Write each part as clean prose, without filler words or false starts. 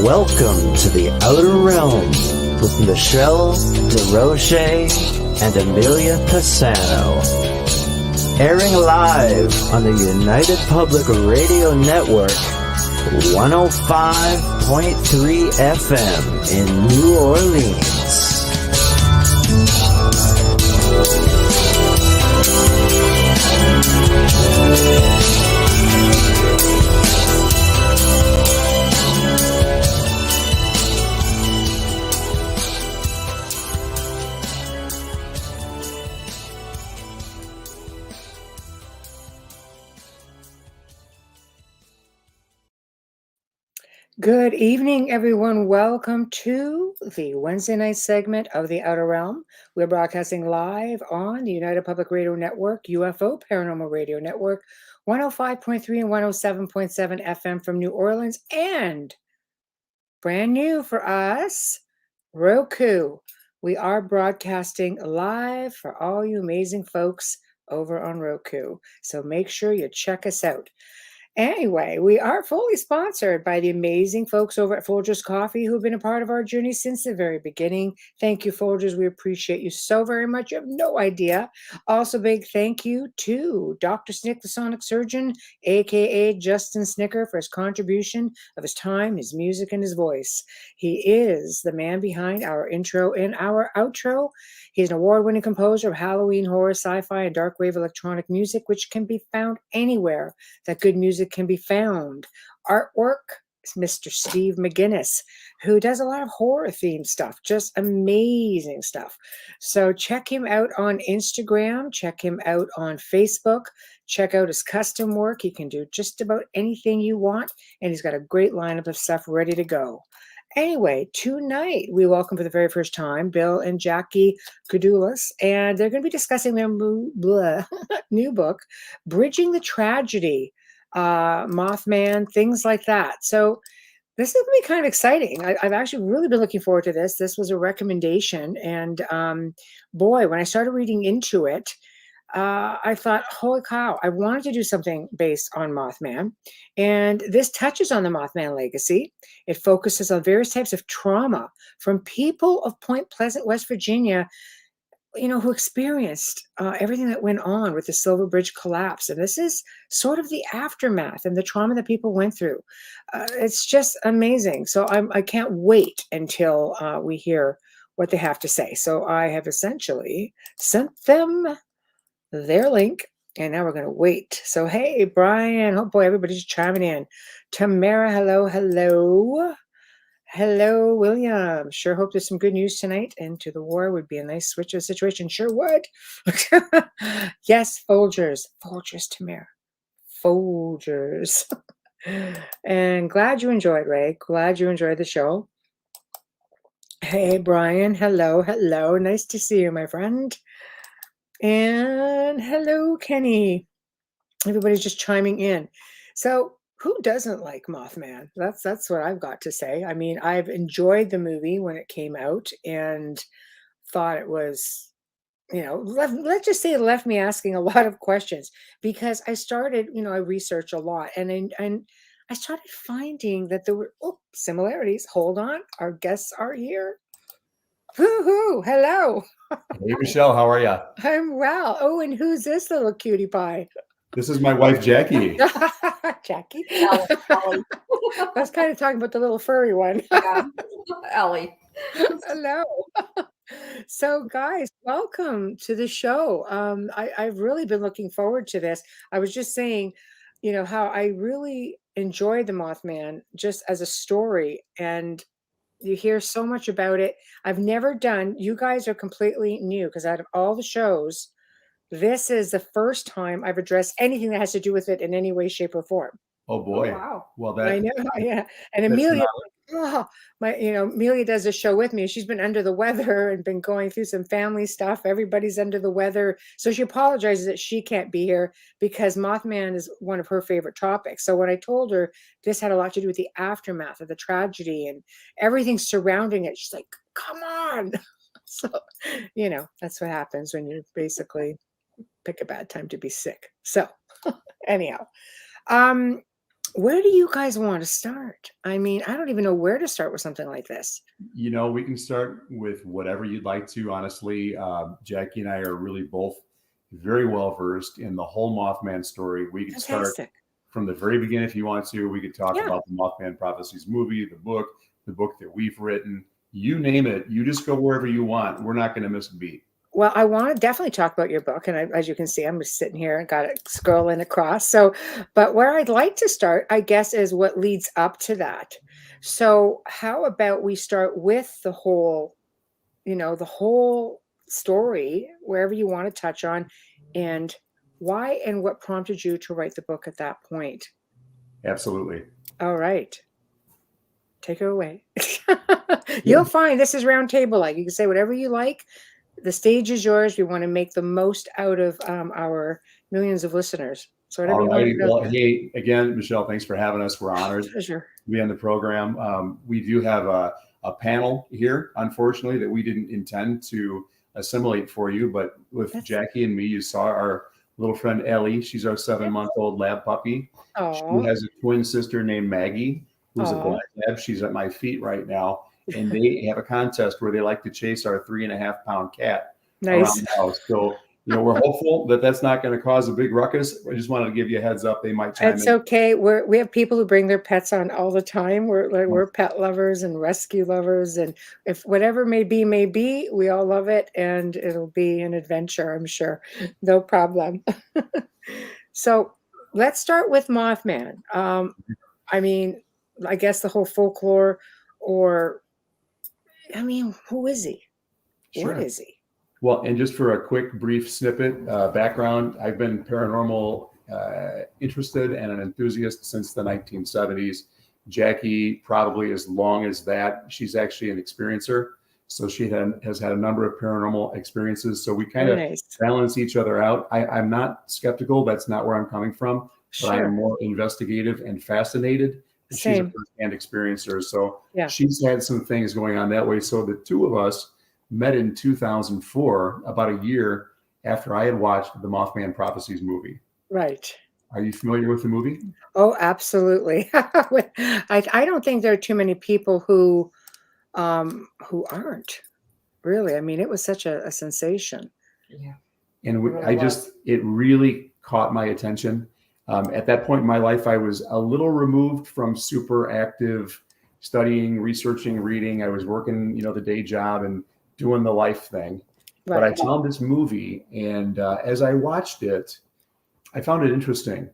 Welcome to the Outer Realm with Michelle DeRoche and Amelia Pisano. Airing live on the United Public Radio Network, 105.3 FM in New Orleans. Good evening, everyone. Welcome to the Wednesday night segment of The Outer Realm. We're broadcasting live on the United Public Radio Network, UFO Paranormal Radio Network, 105.3 and 107.7 FM from New Orleans, and brand new for us, Roku. We are broadcasting live for all you amazing folks over on Roku. So make sure you check us out. Anyway, we are fully sponsored by the amazing folks over at Folgers Coffee who have been a part of our journey since the very beginning. Thank you, Folgers. We appreciate you so very much. You have no idea. Also, big thank you to Dr. Snick, the Sonic Surgeon, a.k.a. Justin Snicker, for his contribution of his time, his music, and his voice. He is the man behind our intro and our outro. He's an award-winning composer of Halloween, horror, sci-fi, and dark wave electronic music, which can be found anywhere that good music can be found. Artwork is Mr. Steve McGinnis, who does a lot of horror-themed stuff, just amazing stuff. So check him out on Instagram, check him out on Facebook, check out his custom work. He can do just about anything you want, and he's got a great lineup of stuff ready to go. Anyway, tonight we welcome for the very first time Bill and Jaci Kousoulas, and they're going to be discussing their new book, Bridging the Tragedy, Mothman, things like that. So this is going to be kind of exciting. I've actually really been looking forward to this. This was a recommendation, and boy, when I started reading into it, I thought, holy cow, I wanted to do something based on Mothman. And this touches on the Mothman legacy. It focuses on various types of trauma from people of Point Pleasant, West Virginia, who experienced everything that went on with the Silver Bridge collapse. And this is sort of the aftermath and the trauma that people went through. It's just amazing. So I can't wait until we hear what they have to say. So I have essentially sent them their link, and now we're going to wait. So, hey, Brian, oh boy, everybody's chiming in. Tamara, hello. Hello, William. Sure hope there's some good news tonight. Into the war would be a nice switch of the situation. Sure would. Yes, Folgers, Tamara. Folgers. And glad you enjoyed, Ray. Glad you enjoyed the show. Hey, Brian, hello. Nice to see you, my friend. And hello, Kenny. Everybody's just chiming in. So who doesn't like Mothman? That's what I've got to say. I mean, I've enjoyed the movie when it came out and thought it was, let's just say it left me asking a lot of questions because I started, I research a lot and I started finding that there were similarities. Hold on. Our guests are here. Woo-hoo. Hello. Hey, Michelle, how are you? I'm well. Oh, and who's this little cutie pie? This is my wife, Jaci. Jaci? Ellie. I was kind of talking about the little furry one. Yeah. Ellie. Hello. So, guys, welcome to the show. I've really been looking forward to this. I was just saying, how I really enjoyed the Mothman just as a story, and you hear so much about it. I've never done, you guys are completely new because out of all the shows, this is the first time I've addressed anything that has to do with it in any way, shape, or form. Oh boy. Oh, wow. Well, I know, yeah. And Amelia, Amelia does a show with me. She's been under the weather and been going through some family stuff. Everybody's under the weather. So she apologizes that she can't be here because Mothman is one of her favorite topics. So when I told her this had a lot to do with the aftermath of the tragedy and everything surrounding it, she's like, come on. So, that's what happens when you basically pick a bad time to be sick. So anyhow, Where do you guys want to start? I mean, I don't even know where to start with something like this. We can start with whatever you'd like to. Honestly, Jackie and I are really both very well versed in the whole Mothman story. We could start Fantastic. from the very beginning if you want to. We could talk Yeah. about the Mothman Prophecies movie, the book that we've written. You name it. You just go wherever you want. We're not going to miss a beat. Well, I want to definitely talk about your book. And as you can see, I'm just sitting here and got it scrolling across. So, but where I'd like to start, I guess, is what leads up to that. So, how about we start with the whole, the whole story, wherever you want to touch on, and why and what prompted you to write the book at that point? Absolutely. All right. Take her away. You'll find this is round table like. You can say whatever you like. The stage is yours. We want to make the most out of our millions of listeners. So whatever All you want righty. to do. Well, hey, again, Michelle, thanks for having us. We're honored Pleasure. to be on the program. We do have a panel here, unfortunately, that we didn't intend to assimilate for you, but with Jackie and me, you saw our little friend Ellie. She's our 7-month-old lab puppy. She has a twin sister named Maggie, who's a black lab. She's at my feet right now. And they have a contest where they like to chase our 3.5-pound cat around the house. So, we're hopeful that that's not going to cause a big ruckus. I just wanted to give you a heads up. They might chime in. It's okay. We have people who bring their pets on all the time. We're pet lovers and rescue lovers. And if whatever may be, we all love it. And it'll be an adventure, I'm sure. No problem. So let's start with Mothman. I mean, I guess the whole folklore who is he? Sure. What is he? Well, and just for a quick, brief snippet, background, I've been paranormal interested and an enthusiast since the 1970s. Jackie, probably as long as that. She's actually an experiencer. So she has had a number of paranormal experiences. So we kind of balance each other out. I'm not skeptical. That's not where I'm coming from. But I am more investigative and fascinated. She's a first-hand experiencer. So she's had some things going on that way. So the two of us met in 2004, about a year after I had watched the Mothman Prophecies movie. Right. Are you familiar with the movie? Oh, absolutely. I don't think there are too many people who aren't really. I mean, it was such a sensation. Yeah. And it really caught my attention. At that point in my life, I was a little removed from super active studying, researching, reading. I was working, the day job and doing the life thing. But I found this movie, and as I watched it, I found it interesting.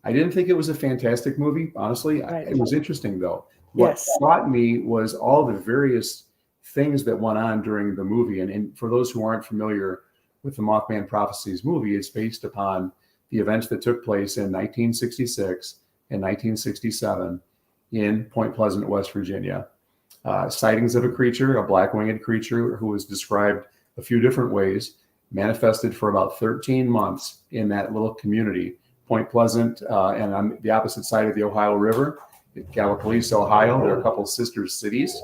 I didn't think it was a fantastic movie, honestly. It was interesting, though. What caught me was all the various things that went on during the movie. And for those who aren't familiar with the Mothman Prophecies movie, it's based upon the events that took place in 1966 and 1967 in Point Pleasant, West Virginia. Sightings of a creature, a black winged creature who was described a few different ways, manifested for about 13 months in that little community, Point Pleasant, and on the opposite side of the Ohio River, in Gallipolis, Ohio. There are a couple of sister cities,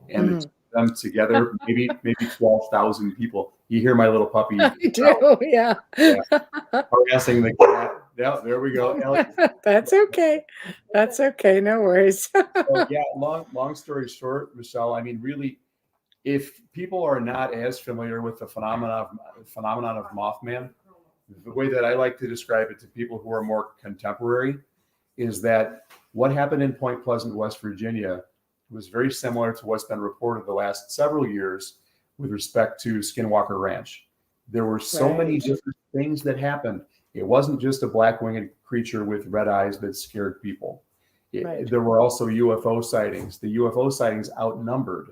and them together, maybe 12,000 people. You hear my little puppy. I do, yeah. Harassing the cat. Yeah, there we go. Ellie. That's okay. That's okay. No worries. So, long story short, Michelle, I mean, really, if people are not as familiar with the phenomenon of Mothman, the way that I like to describe it to people who are more contemporary is that what happened in Point Pleasant, West Virginia was very similar to what's been reported the last several years with respect to Skinwalker Ranch. There were so many different things that happened. It wasn't just a black winged creature with red eyes that scared people. There were also UFO sightings. The UFO sightings outnumbered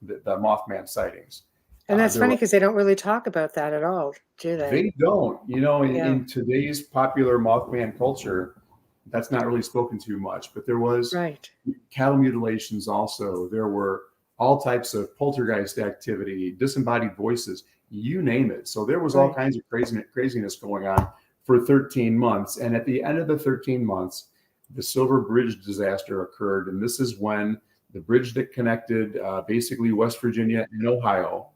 the Mothman sightings. And that's funny because they don't really talk about that at all, do they? They don't. In today's popular Mothman culture, that's not really spoken to much. But there was cattle mutilations also. There were all types of poltergeist activity, disembodied voices, you name it. So there was all kinds of craziness going on for 13 months. And at the end of the 13 months, the Silver Bridge disaster occurred. And this is when the bridge that connected basically West Virginia and Ohio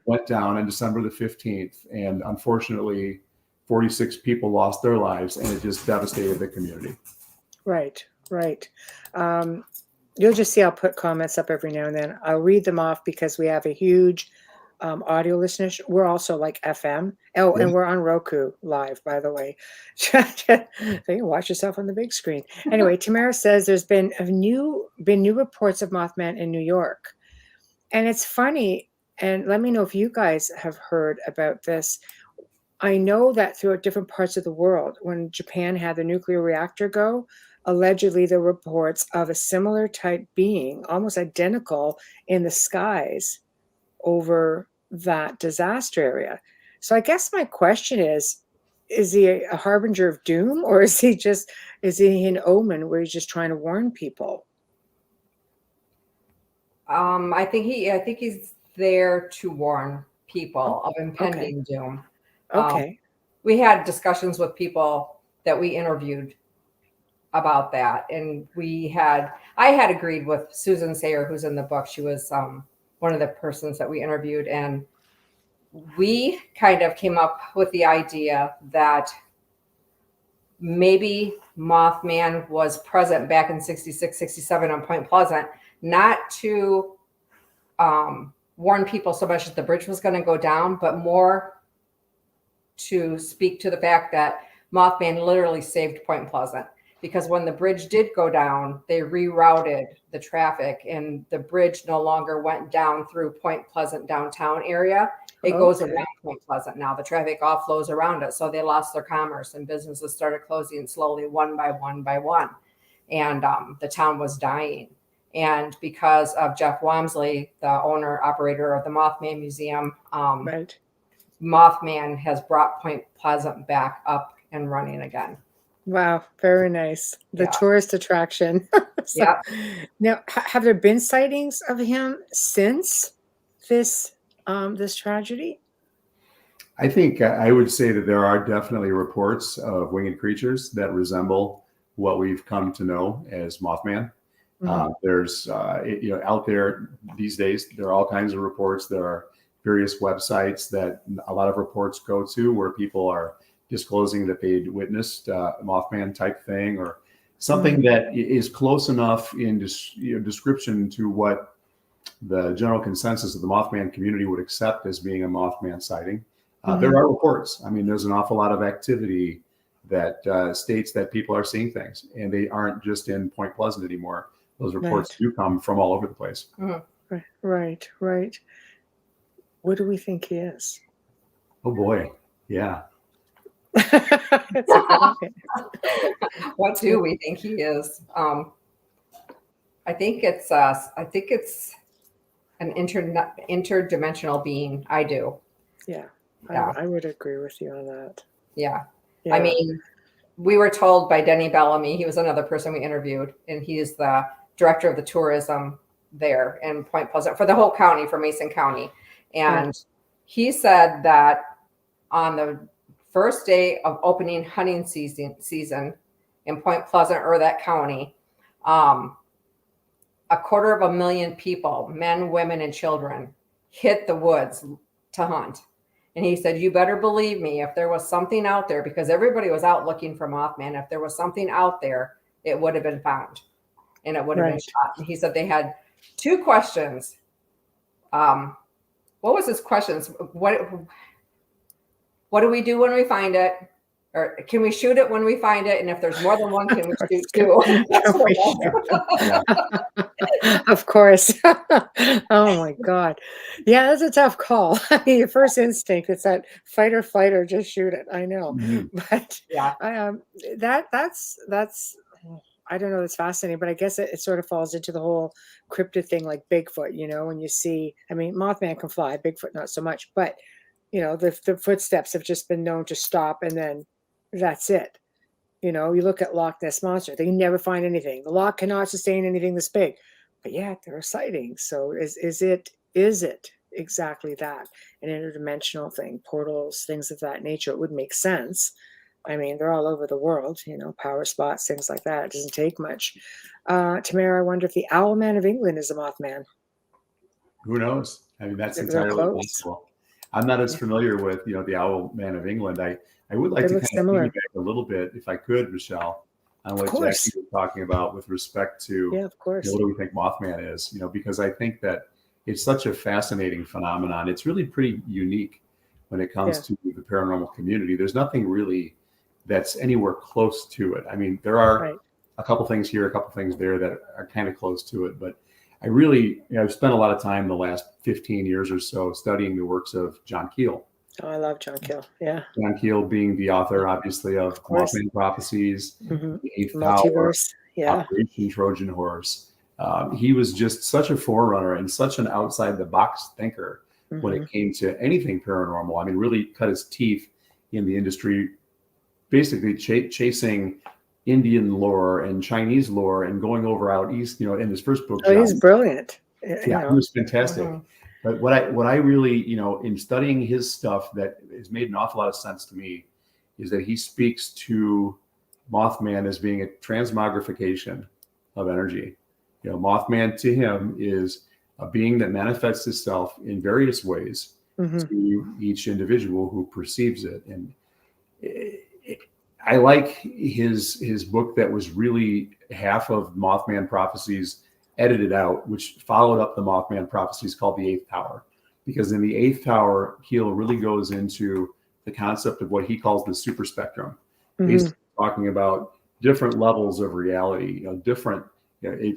went down on December the 15th. And unfortunately, 46 people lost their lives, and it just devastated the community. Right. Right. Um, you'll just see I'll put comments up every now and then. I'll read them off because we have a huge audio listeners. We're also like FM. Oh, Yeah. and we're on Roku live, by the way. So you can watch yourself on the big screen. Anyway, Tamara says there's been new reports of Mothman in New York. And it's funny, and let me know if you guys have heard about this. I know that throughout different parts of the world, when Japan had the nuclear reactor go, allegedly there were reports of a similar type being, almost identical in the skies over that disaster area. So I guess my question is he a harbinger of doom, or is he an omen where he's just trying to warn people? I think he's there to warn people of Okay. impending doom. Okay. We had discussions with people that we interviewed about that, and I had agreed with Susan Sayer, who's in the book. She was one of the persons that we interviewed, and we kind of came up with the idea that maybe Mothman was present back in 66, 67 on Point Pleasant, not to warn people so much that the bridge was going to go down, but more to speak to the fact that Mothman literally saved Point Pleasant. Because when the bridge did go down, they rerouted the traffic, and the bridge no longer went down through Point Pleasant downtown area. It goes around Point Pleasant now. The traffic all flows around it. So they lost their commerce, and businesses started closing slowly one by one by one. And the town was dying. And because of Jeff Wamsley, the owner operator of the Mothman Museum, Right. Mothman has brought Point Pleasant back up and running again. Wow, very nice. The Yeah. tourist attraction. So, Yeah. now, have there been sightings of him since this tragedy? I think I would say that there are definitely reports of winged creatures that resemble what we've come to know as Mothman. There's, out there these days, there are all kinds of reports. There are various websites that a lot of reports go to where people are disclosing that they'd witnessed a Mothman type thing or something that is close enough in description to what the general consensus of the Mothman community would accept as being a Mothman sighting. There are reports. I mean, there's an awful lot of activity that states that people are seeing things, and they aren't just in Point Pleasant anymore. Those reports do come from all over the place. Right. What do we think he is? Oh boy, yeah. That's a good What do we think he is? I think it's an interdimensional being. I do. Yeah. Yeah. I would agree with you on that. Yeah. I mean, we were told by Denny Bellamy, he was another person we interviewed, and he is the director of the tourism there in Point Pleasant for the whole county, for Mason County. And he said that on the first day of opening hunting season in Point Pleasant or that county, 250,000 people, men, women, and children, hit the woods to hunt. And he said, you better believe me, if there was something out there, because everybody was out looking for Mothman, if there was something out there, it would have been found and it would have been shot. And he said they had two questions. What was his questions? What do we do when we find it? Or can we shoot it when we find it? And if there's more than one, can we shoot two? Of course. Oh my God. Yeah, that's a tough call. I mean, your first instinct, it's that fight or flight or just shoot it. I know. But yeah, that's I don't know, it's fascinating, but I guess it sort of falls into the whole cryptid thing like Bigfoot, when you see, I mean, Mothman can fly, Bigfoot not so much, but the footsteps have just been known to stop and then that's it. You look at Loch Ness Monster, they never find anything. The loch cannot sustain anything this big, but yet there are sightings. So is it exactly that? An interdimensional thing, portals, things of that nature? It would make sense. I mean, they're all over the world, power spots, things like that. It doesn't take much. Tamara, I wonder if the Owl Man of England is a Mothman. Who knows? I mean, that's They're entirely close. possible. I'm not as familiar with, the Owl Man of England. I would like They to look kind similar. of piggyback a little bit, if I could, Michelle, on Of what course. Jackie was talking about with respect to, Yeah, of course. what do we think Mothman is? Because I think that it's such a fascinating phenomenon. It's really pretty unique when it comes to the paranormal community. There's nothing really that's anywhere close to it. I mean, there are a couple things here, a couple things there that are kind of close to it, but I really, I've spent a lot of time the last 15 years or so studying the works of John Keel. Oh, I love John Keel. Yeah. John Keel being the author, obviously, of Mothman Prophecies, The Eighth Tower, Multiverse. Yeah. Operation Trojan Horse. He was just such a forerunner and such an outside the box thinker when it came to anything paranormal. I mean, really cut his teeth in the industry, basically chasing Indian lore and Chinese lore and going over out east, in his first book. Oh, he's brilliant. He was fantastic. But what I really, in studying his stuff that has made an awful lot of sense to me is that he speaks to Mothman as being a transmogrification of energy. Mothman to him is a being that manifests itself in various ways to each individual who perceives it. And I like his book that was really half of Mothman Prophecies edited out, which followed up the Mothman Prophecies, called The Eighth Tower. Because in The Eighth Tower, Keel really goes into the concept of what he calls the super spectrum, basically talking about different levels of reality, different,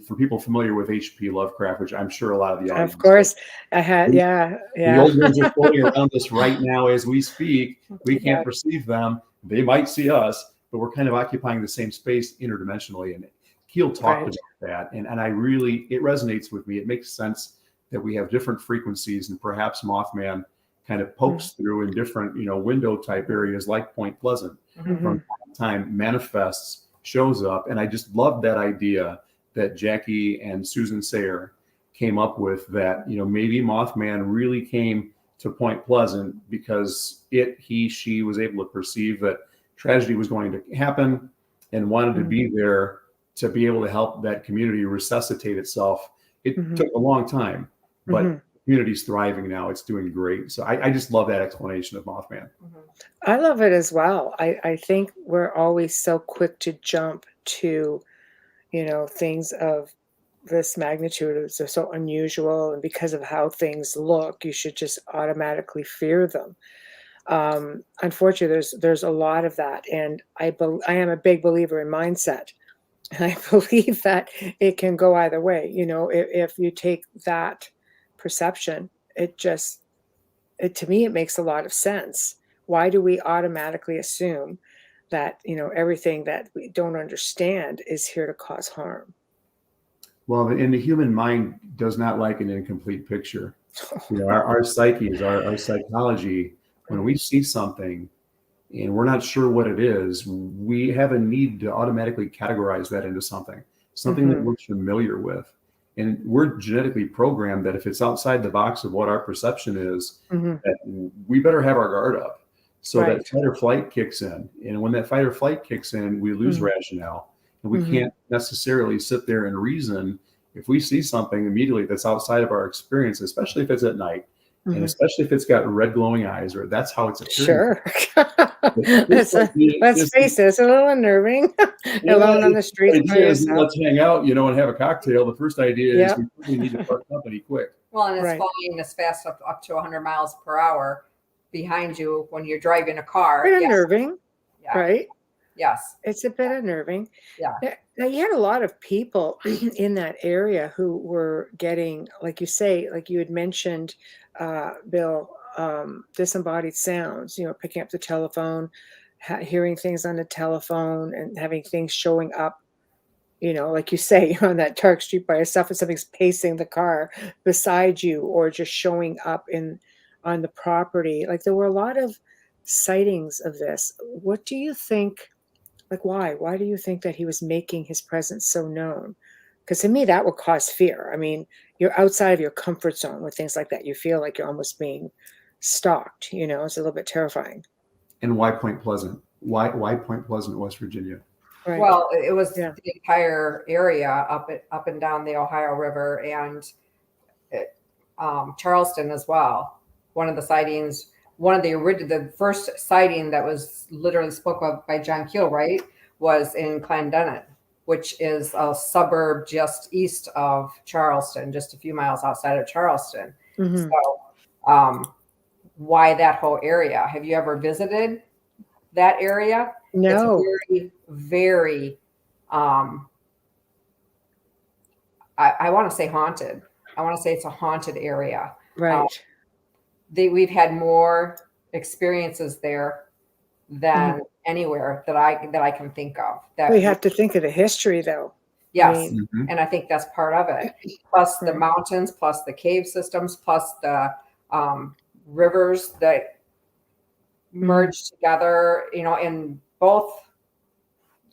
for people familiar with H.P. Lovecraft, which I'm sure a lot of the audience. Of course, I had, The old ones are floating around us right now as we speak. We can't perceive them. They might see us, but we're kind of occupying the same space interdimensionally. And Keel talked about that. And I really, it resonates with me. It makes sense that we have different frequencies, and perhaps Mothman kind of pokes through in different, window type areas like Point Pleasant from time to time, manifests, shows up. And I just love that idea that Jackie and Susan Sayer came up with, that, maybe Mothman really came to Point Pleasant because she was able to perceive that tragedy was going to happen and wanted to be there to be able to help that community resuscitate itself. It took a long time, but the community's thriving now. It's doing great. So I just love that explanation of Mothman. I love it as well. I think we're always so quick to jump to, things of this magnitude. It's so unusual, and because of how things look, you should just automatically fear them. Unfortunately, there's a lot of that, and I am a big believer in mindset. And I believe that it can go either way. If you take that perception, to me, it makes a lot of sense. Why do we automatically assume that, everything that we don't understand is here to cause harm? Well, and the human mind does not like an incomplete picture. Our psyches, our psychology, when we see something and we're not sure what it is, we have a need to automatically categorize that into something that we're familiar with. And we're genetically programmed that if it's outside the box of what our perception is, that we better have our guard up. So that fight or flight kicks in. And when that fight or flight kicks in, we lose rationale. And we can't necessarily sit there and reason if we see something immediately that's outside of our experience, especially if it's at night. And especially if it's got red glowing eyes, or that's how it's appearing. Sure. Let's face it, it's a little unnerving. Alone on the street by yourself. Let's hang out, and have a cocktail. The first idea is we really need to part company quick. Well, and it's flying as fast up to 100 miles per hour behind you when you're driving a car. Bit unnerving, right? Yes. It's a bit unnerving. Yeah. Now, you had a lot of people in that area who were getting, like you say, like you had mentioned, Bill, disembodied sounds, picking up the telephone, hearing things on the telephone, and having things showing up, like you say, on that dark street by yourself, and something's pacing the car beside you, or just showing up on the property. Like, there were a lot of sightings of this. What do you think? Like, why do you think that he was making his presence so known? Because to me, that would cause fear. I mean, you're outside of your comfort zone with things like that. You feel like you're almost being stalked, it's a little bit terrifying. And why Point Pleasant? Why Point Pleasant, West Virginia? Right. Well, it was the entire area up and down the Ohio River, and Charleston as well. One of the sightings, the first sighting that was literally spoke of by John Keel, right, was in Clondenin, which is a suburb just east of Charleston, just a few miles outside of Charleston. Mhm. So why that whole area? Have you ever visited that area? No. It's very, very, I want to say haunted. I want to say it's a haunted area. Right. We've had more experiences there than anywhere that I can think of. That We have to think of the history, though. yes, Mhm. and I think that's part of it. Plus the Right. mountains, plus the cave systems, plus the rivers that merge together. You know, in both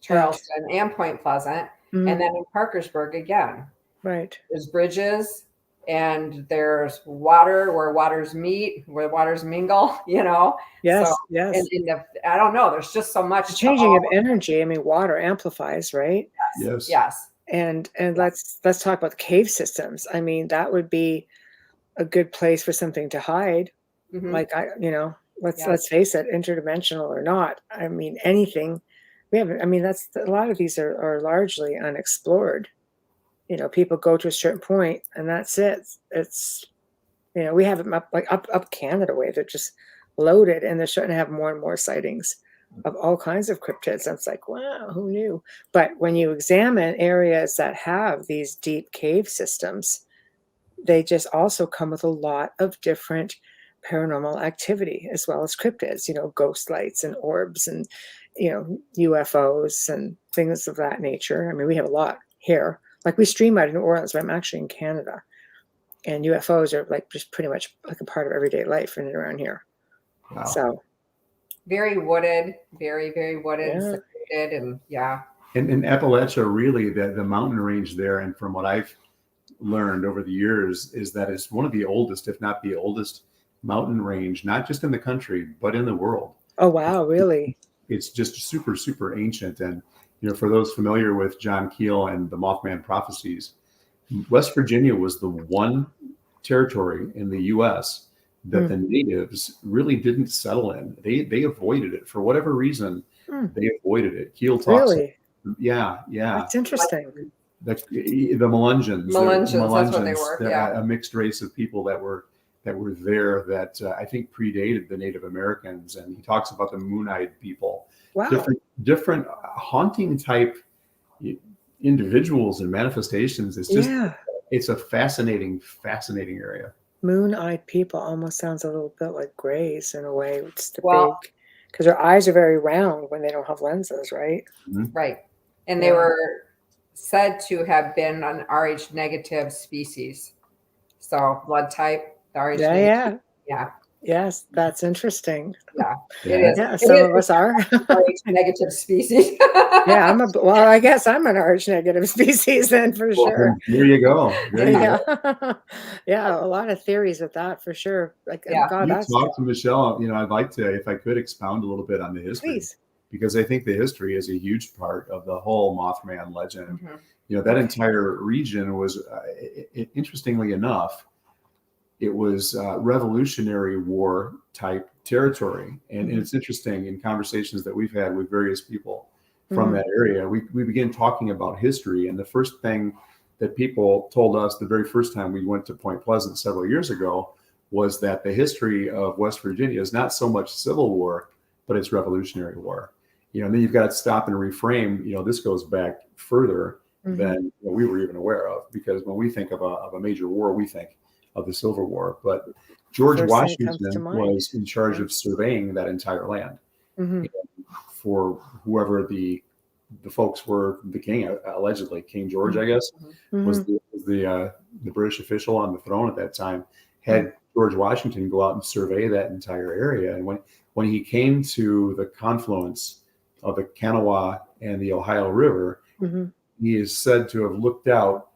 Charleston and Point Pleasant, Mhm. and then in Parkersburg again. Right. There's bridges and there's water where waters meet, where waters mingle, you know? Yes. So, Yes. I don't know, there's just so much. The changing of energy. I mean, water amplifies, right? Yes. Yes. And let's talk about the cave systems. I mean, that would be a good place for something to hide. Mhm. Like let's Yeah. face it, interdimensional or not. I mean, anything we haven't. I mean, that's a lot of these are largely unexplored. You know, people go to a certain point and that's it. It's we have them up Canada way. They're just loaded, and they're starting to have more and more sightings of all kinds of cryptids. And it's like, wow, who knew? But when you examine areas that have these deep cave systems, they just also come with a lot of different paranormal activity as well as cryptids, ghost lights and orbs and, UFOs and things of that nature. I mean, we have a lot here. Like we stream out of New Orleans, but I'm actually in Canada. And UFOs are like just pretty much like a part of everyday life in and around here. Wow. So very wooded, very, very wooded, Yeah. secluded, and yeah. In Appalachia, really, the mountain range there, and from what I've learned over the years, is that it's one of the oldest, if not the oldest, mountain range, not just in the country, but in the world. Oh, wow, really? It's just super, super ancient. And, for those familiar with John Keel and the Mothman prophecies, West Virginia was the one territory in the U.S. that the natives really didn't settle in. They avoided it for whatever reason. They avoided it. Keel talks. Really? Yeah. That's interesting. The Melungeons. Melungeons, that's what they were. Yeah. A mixed race of people that were there that I think predated the Native Americans. And he talks about the moon-eyed people. Wow. Different haunting type individuals and manifestations. It's just it's a fascinating area. Moon-eyed people almost sounds a little bit like grays in a way. It's the Well, because their eyes are very round when they don't have lenses, right? right. And they were said to have been an Rh negative species. So blood type, the Rh negative. Yeah. Yes, that's interesting. Yeah. It is. Yeah, some of us are. Rh negative species. Yeah, I guess I'm an Rh negative species then for sure. There you go. There you go. Yeah, a lot of theories with that for sure. Like, God, You that's talk to Michelle. I'd like to, if I could, expound a little bit on the history. Please. Because I think the history is a huge part of the whole Mothman legend. Mm-hmm. That entire region was, interestingly enough, it was Revolutionary War type territory. And it's interesting in conversations that we've had with various people from that area, we began talking about history. And the first thing that people told us the very first time we went to Point Pleasant several years ago was that the history of West Virginia is not so much Civil War, but it's Revolutionary War. And then you've got to stop and reframe, this goes back further than we were even aware of, because when we think of a major war, we think of the Civil War. But George Washington was in charge of surveying that entire land for whoever the folks were. The king, allegedly King George, I guess, was the British official on the throne at that time, had George Washington go out and survey that entire area. And when he came to the confluence of the Kanawha and the Ohio River, he is said to have looked out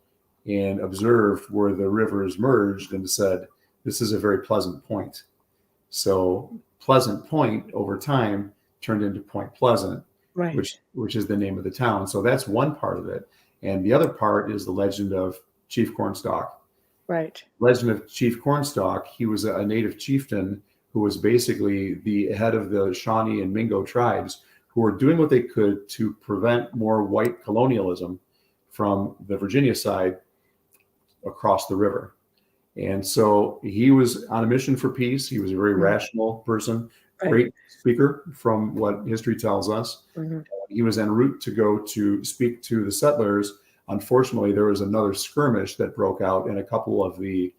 and observed where the rivers merged and said, this is a very pleasant point. So Pleasant Point over time turned into Point Pleasant, which is the name of the town. So that's one part of it. And the other part is the legend of Chief Cornstalk. Right. Legend of Chief Cornstalk. He was a native chieftain who was basically the head of the Shawnee and Mingo tribes, who were doing what they could to prevent more white colonialism from the Virginia side across the river. And so he was on a mission for peace. He was a very rational person, great speaker from what history tells us. He was en route to go to speak to the settlers. Unfortunately, there was another skirmish that broke out, and a couple of the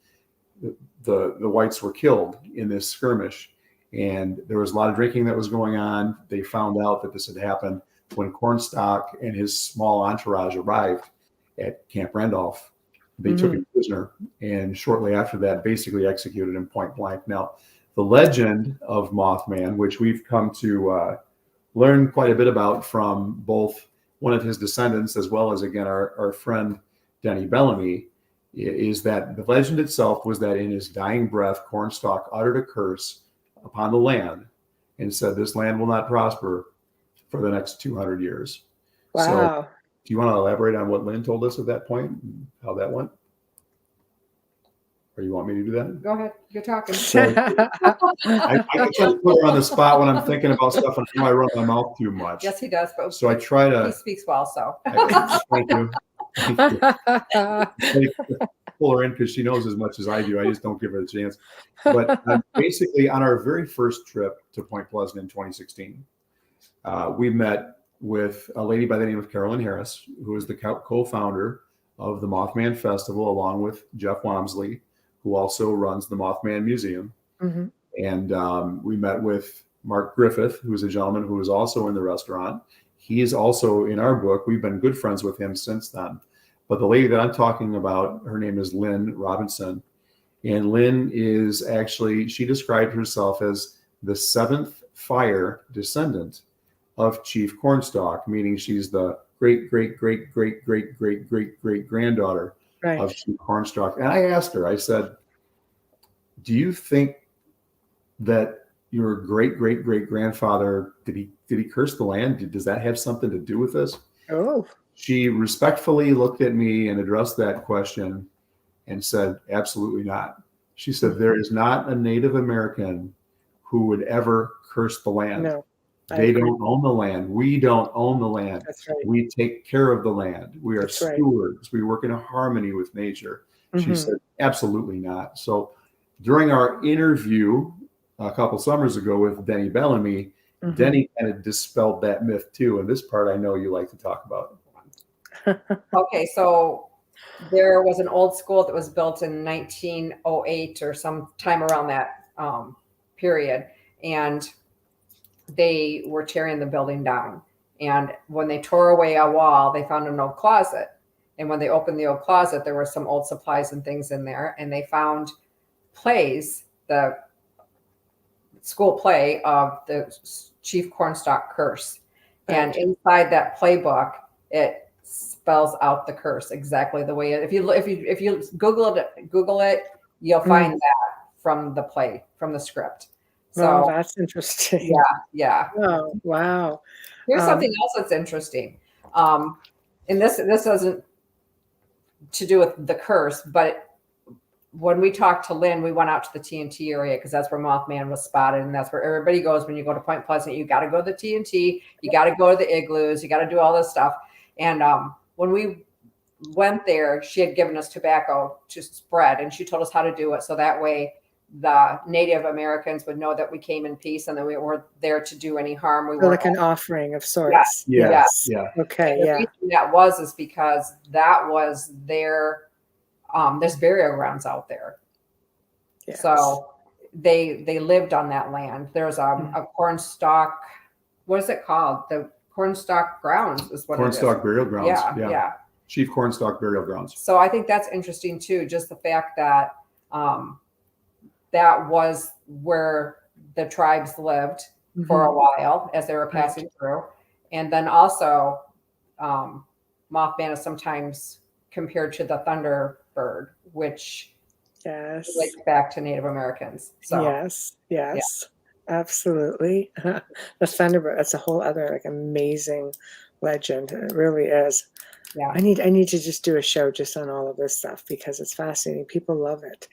whites were killed in this skirmish. And there was a lot of drinking that was going on. They found out that this had happened when Cornstalk and his small entourage arrived at Camp Randolph. They took him prisoner, and shortly after that, basically executed him point blank. Now, the legend of Mothman, which we've come to learn quite a bit about from both one of his descendants as well as, again, our friend Denny Bellamy, is that the legend itself was that in his dying breath, Cornstalk uttered a curse upon the land and said, "This land will not prosper for the next 200 years." Wow. So, do you want to elaborate on what Lynn told us at that point and how that went? Or you want me to do that? Go ahead. You're talking. So, I can just put her on the spot when I'm thinking about stuff and I run my mouth too much. Yes, he does. But So I try to. he speaks well, so. Thank you. Pull her in because she knows as much as I do. I just don't give her the chance. But basically, on our very first trip to Point Pleasant in 2016, we met with a lady by the name of Carolyn Harris, who is the co-founder of the Mothman Festival, along with Jeff Wamsley, who also runs the Mothman Museum. And we met with Mark Griffith, who is a gentleman who is also in the restaurant. He is also in our book. We've been good friends with him since then. But the lady that I'm talking about, her name is Lynn Robinson. And Lynn is actually, she described herself as the seventh fire descendant of Chief Cornstalk, meaning she's the great granddaughter of Chief Cornstalk. And I asked her, I said, "Do you think that your great grandfather, did he curse the land? Does that have something to do with this?" Oh. She respectfully looked at me and addressed that question and said, "Absolutely not." She said, "There is not a Native American who would ever curse the land. No. They don't own the land. We don't own the land. That's right. We take care of the land. We are That's right. stewards. We work in harmony with nature." She said, "Absolutely not." So during our interview a couple summers ago with Denny Bellamy, Denny kind of dispelled that myth too. And this part I know you like to talk about. Okay, so there was an old school that was built in 1908 or sometime around that period. And they were tearing the building down. And when they tore away a wall, they found an old closet. And when they opened the old closet, there were some old supplies and things in there. And they found plays, the school play of the Chief Cornstalk curse. And inside that playbook, it spells out the curse exactly the way if you Google it, you'll find that from the play, from the script. So that's interesting. Yeah. Oh, wow. Here's something else that's interesting. And this doesn't to do with the curse, but when we talked to Lynn, we went out to the TNT area because that's where Mothman was spotted, and that's where everybody goes when you go to Point Pleasant. You got to go to the TNT, you got to go to the igloos, you got to do all this stuff. And when we went there, she had given us tobacco to spread, and she told us how to do it so that way the Native Americans would know that we came in peace and that we weren't there to do any harm. We were like an offering of sorts. Yes. Okay. And the reason that is because that was their there's burial grounds out there. Yes. So they lived on that land. There's a Cornstalk, what is it called? The Cornstalk grounds is what Cornstalk it is. burial grounds. Yeah. Chief Cornstalk burial grounds. So I think that's interesting too, just the fact that that was where the tribes lived for a while as they were passing through. And then also Mothman is sometimes compared to the Thunderbird, which relates back to Native Americans. So Yes, absolutely. The Thunderbird, that's a whole other like amazing legend. It really is. Yeah. I need to just do a show just on all of this stuff because it's fascinating. People love it.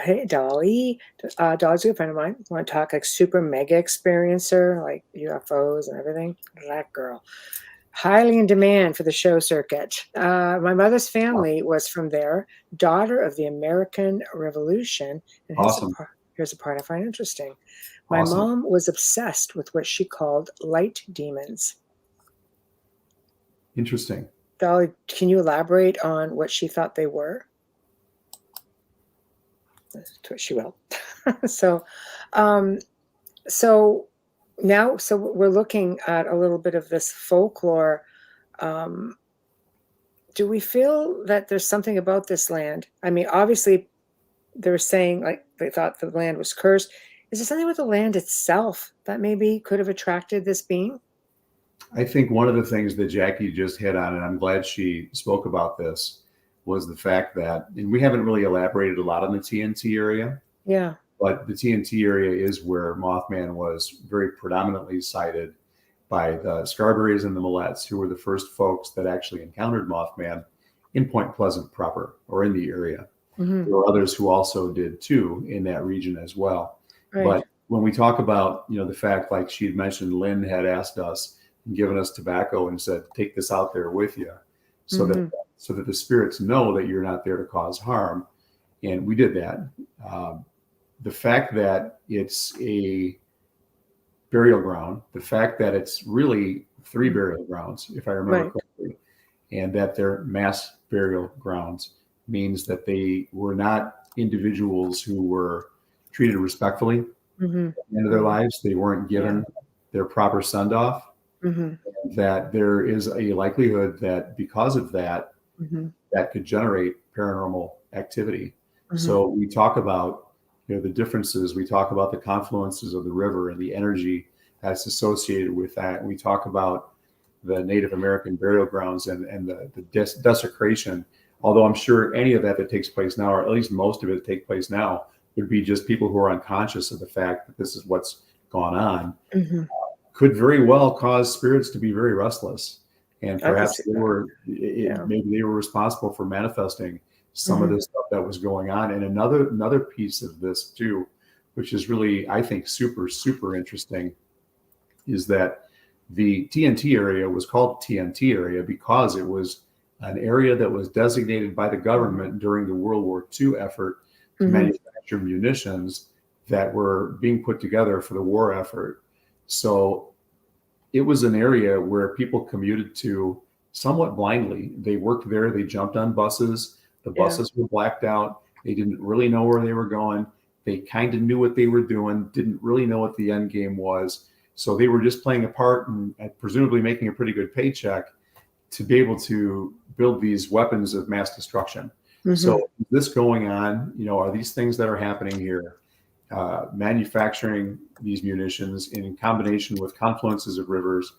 Hey, Dolly. Dolly's a good friend of mine. Want to talk like super mega experiencer, like UFOs and everything? That girl. Highly in demand for the show circuit. My mother's family was from there, daughter of the American Revolution. And Awesome. here's a part I find interesting. My Awesome. mom was obsessed with what she called light demons. Interesting. Dolly, can you elaborate on what she thought they were? She will. So, so now, so we're looking at a little bit of this folklore. Do we feel that there's something about this land? I mean, obviously, they were saying like they thought the land was cursed. Is there something with the land itself that maybe could have attracted this being? I think one of the things that Jackie just hit on, and I'm glad she spoke about this, was the fact that, and we haven't really elaborated a lot on the TNT area. Yeah. But the TNT area is where Mothman was very predominantly sighted by the Scarberries and the Millettes, who were the first folks that actually encountered Mothman in Point Pleasant proper or in the area. Mm-hmm. There were others who also did too in that region as well. Right. But when we talk about, the fact, like she had mentioned, Lynn had asked us and given us tobacco and said, take this out there with you so that the spirits know that you're not there to cause harm. And we did that. The fact that it's a burial ground, the fact that it's really 3 burial grounds, if I remember correctly, and that they're mass burial grounds means that they were not individuals who were treated respectfully at the end of their lives. They weren't given their proper send-off. That there is a likelihood that because of that, that could generate paranormal activity. So we talk about the differences. We talk about the confluences of the river and the energy that's associated with that. We talk about the Native American burial grounds and the desecration. Although I'm sure any of that takes place now, or at least most of it take place now, would be just people who are unconscious of the fact that this is what's gone on. Could very well cause spirits to be very restless, and perhaps maybe they were responsible for manifesting some of this stuff that was going on. And another piece of this too, which is really, I think, super, super interesting, is that the TNT area was called TNT area because it was an area that was designated by the government during the World War II effort to manufacture munitions that were being put together for the war effort. So it was an area where people commuted to somewhat blindly. They worked there, they jumped on buses. The buses were blacked out. They didn't really know where they were going. They kind of knew what they were doing, didn't really know what the end game was. So they were just playing a part and presumably making a pretty good paycheck to be able to build these weapons of mass destruction. So is this going on? Are these things that are happening here? Manufacturing these munitions in combination with confluences of rivers,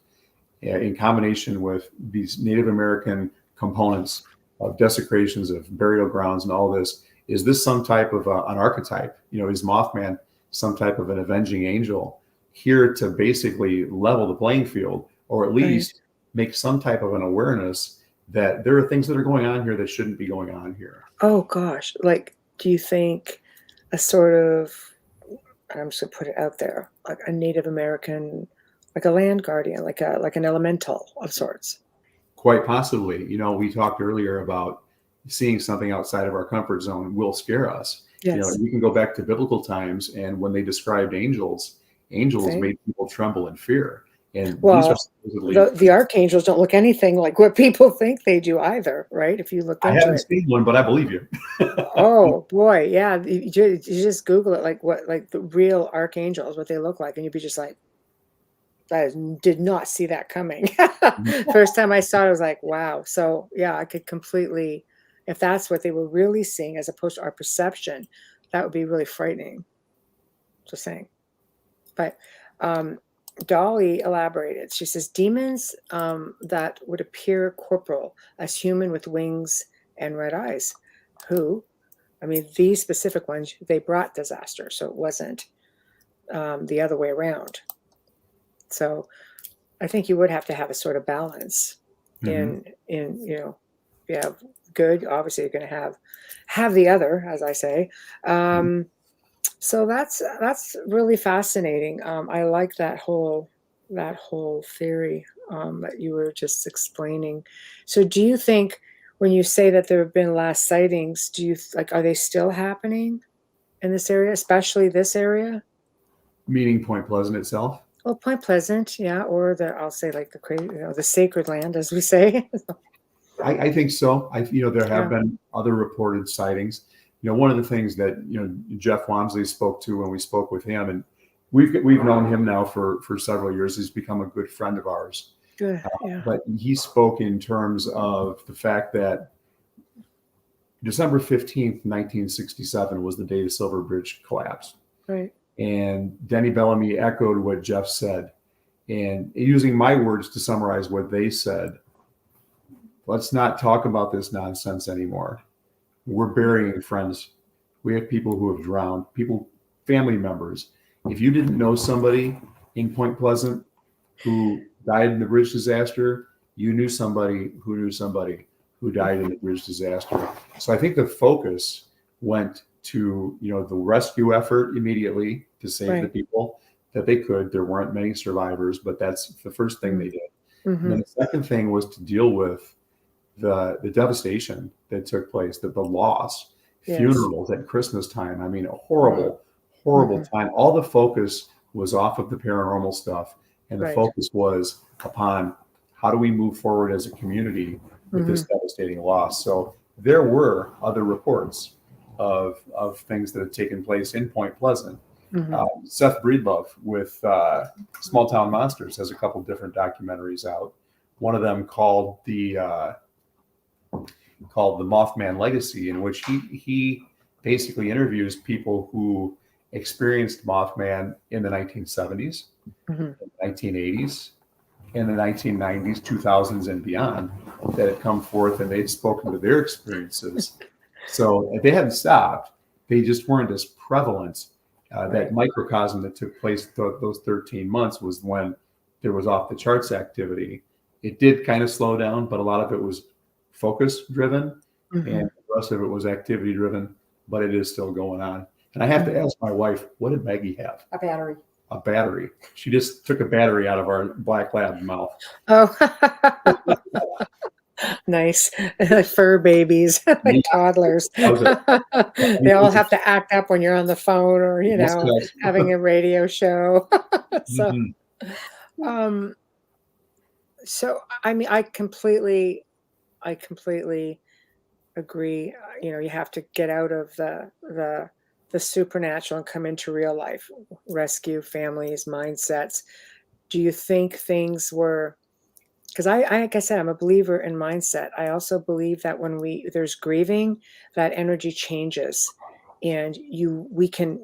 in combination with these Native American components of desecrations of burial grounds and all this. Is this some type of an archetype? Is Mothman some type of an avenging angel here to basically level the playing field, or at least make some type of an awareness that there are things that are going on here that shouldn't be going on here? Oh gosh, like, do you think a sort of, I'm just gonna put it out there, like a Native American, like a land guardian, like an elemental of sorts? Quite possibly. We talked earlier about seeing something outside of our comfort zone will scare us. Yes. You can go back to biblical times, and when they described angels made people tremble in fear. And these are supposedly, the archangels don't look anything like what people think they do either, right? If you look into I haven't seen one, but I believe you. Oh boy, yeah. You just Google it, like the real archangels, what they look like, and you'd be just like, I did not see that coming. First time I saw it, I was like, wow. So yeah, I could completely, if that's what they were really seeing as opposed to our perception, that would be really frightening. Just saying. But Dolly elaborated. She says demons that would appear corporal as human with wings and red eyes. These specific ones, they brought disaster. So it wasn't the other way around. So I think you would have to have a sort of balance in you have good, obviously you're going to have the other, as I say. So that's really fascinating. I like that whole theory that you were just explaining. So do you think when you say that there have been last sightings, do you are they still happening in this area, especially this area? Meaning Point Pleasant itself? Well, Point Pleasant, yeah, or I'll say like the sacred land, as we say. I think so. There have been other reported sightings. One of the things that Jeff Wamsley spoke to when we spoke with him, and we've known him now for several years. He's become a good friend of ours. Good, yeah. But he spoke in terms of the fact that December 15th, 1967 was the day the Silver Bridge collapsed. Right. And Denny Bellamy echoed what Jeff said. And using my words to summarize what they said, let's not talk about this nonsense anymore. We're burying friends. We have people who have drowned, family members. If you didn't know somebody in Point Pleasant who died in the bridge disaster, you knew somebody who knew somebody who died in the bridge disaster. So I think the focus went to, the rescue effort immediately to save the people that they could. There weren't many survivors, but that's the first thing they did. And then the second thing was to deal with the devastation that took place, the loss, funerals at Christmas time. I mean, a horrible time. All the focus was off of the paranormal stuff, and the focus was upon how do we move forward as a community with this devastating loss. So there were other reports of things that had taken place in Point Pleasant. Seth Breedlove with Small Town Monsters has a couple different documentaries out. One of them called the Mothman Legacy, in which he basically interviews people who experienced Mothman in the 1970s, the 1980s, in the 1990s, 2000s, and beyond, that had come forth and they'd spoken to their experiences. So they hadn't stopped. They just weren't as prevalent. That microcosm that took place those 13 months was when there was off the charts activity. It did kind of slow down, but a lot of it was focus driven and the rest of it was activity driven, but it is still going on. And I have to ask my wife, what did Maggie have? A battery. A battery. She just took a battery out of our black lab mouth. Oh, nice. Fur babies, like toddlers. They all have to act up when you're on the phone or, having a radio show. So, I mean, I completely agree. You have to get out of the supernatural and come into real life, rescue families, mindsets. Do you think things were, because I like I said, I'm a believer in mindset. I also believe that when there's grieving, that energy changes and we can,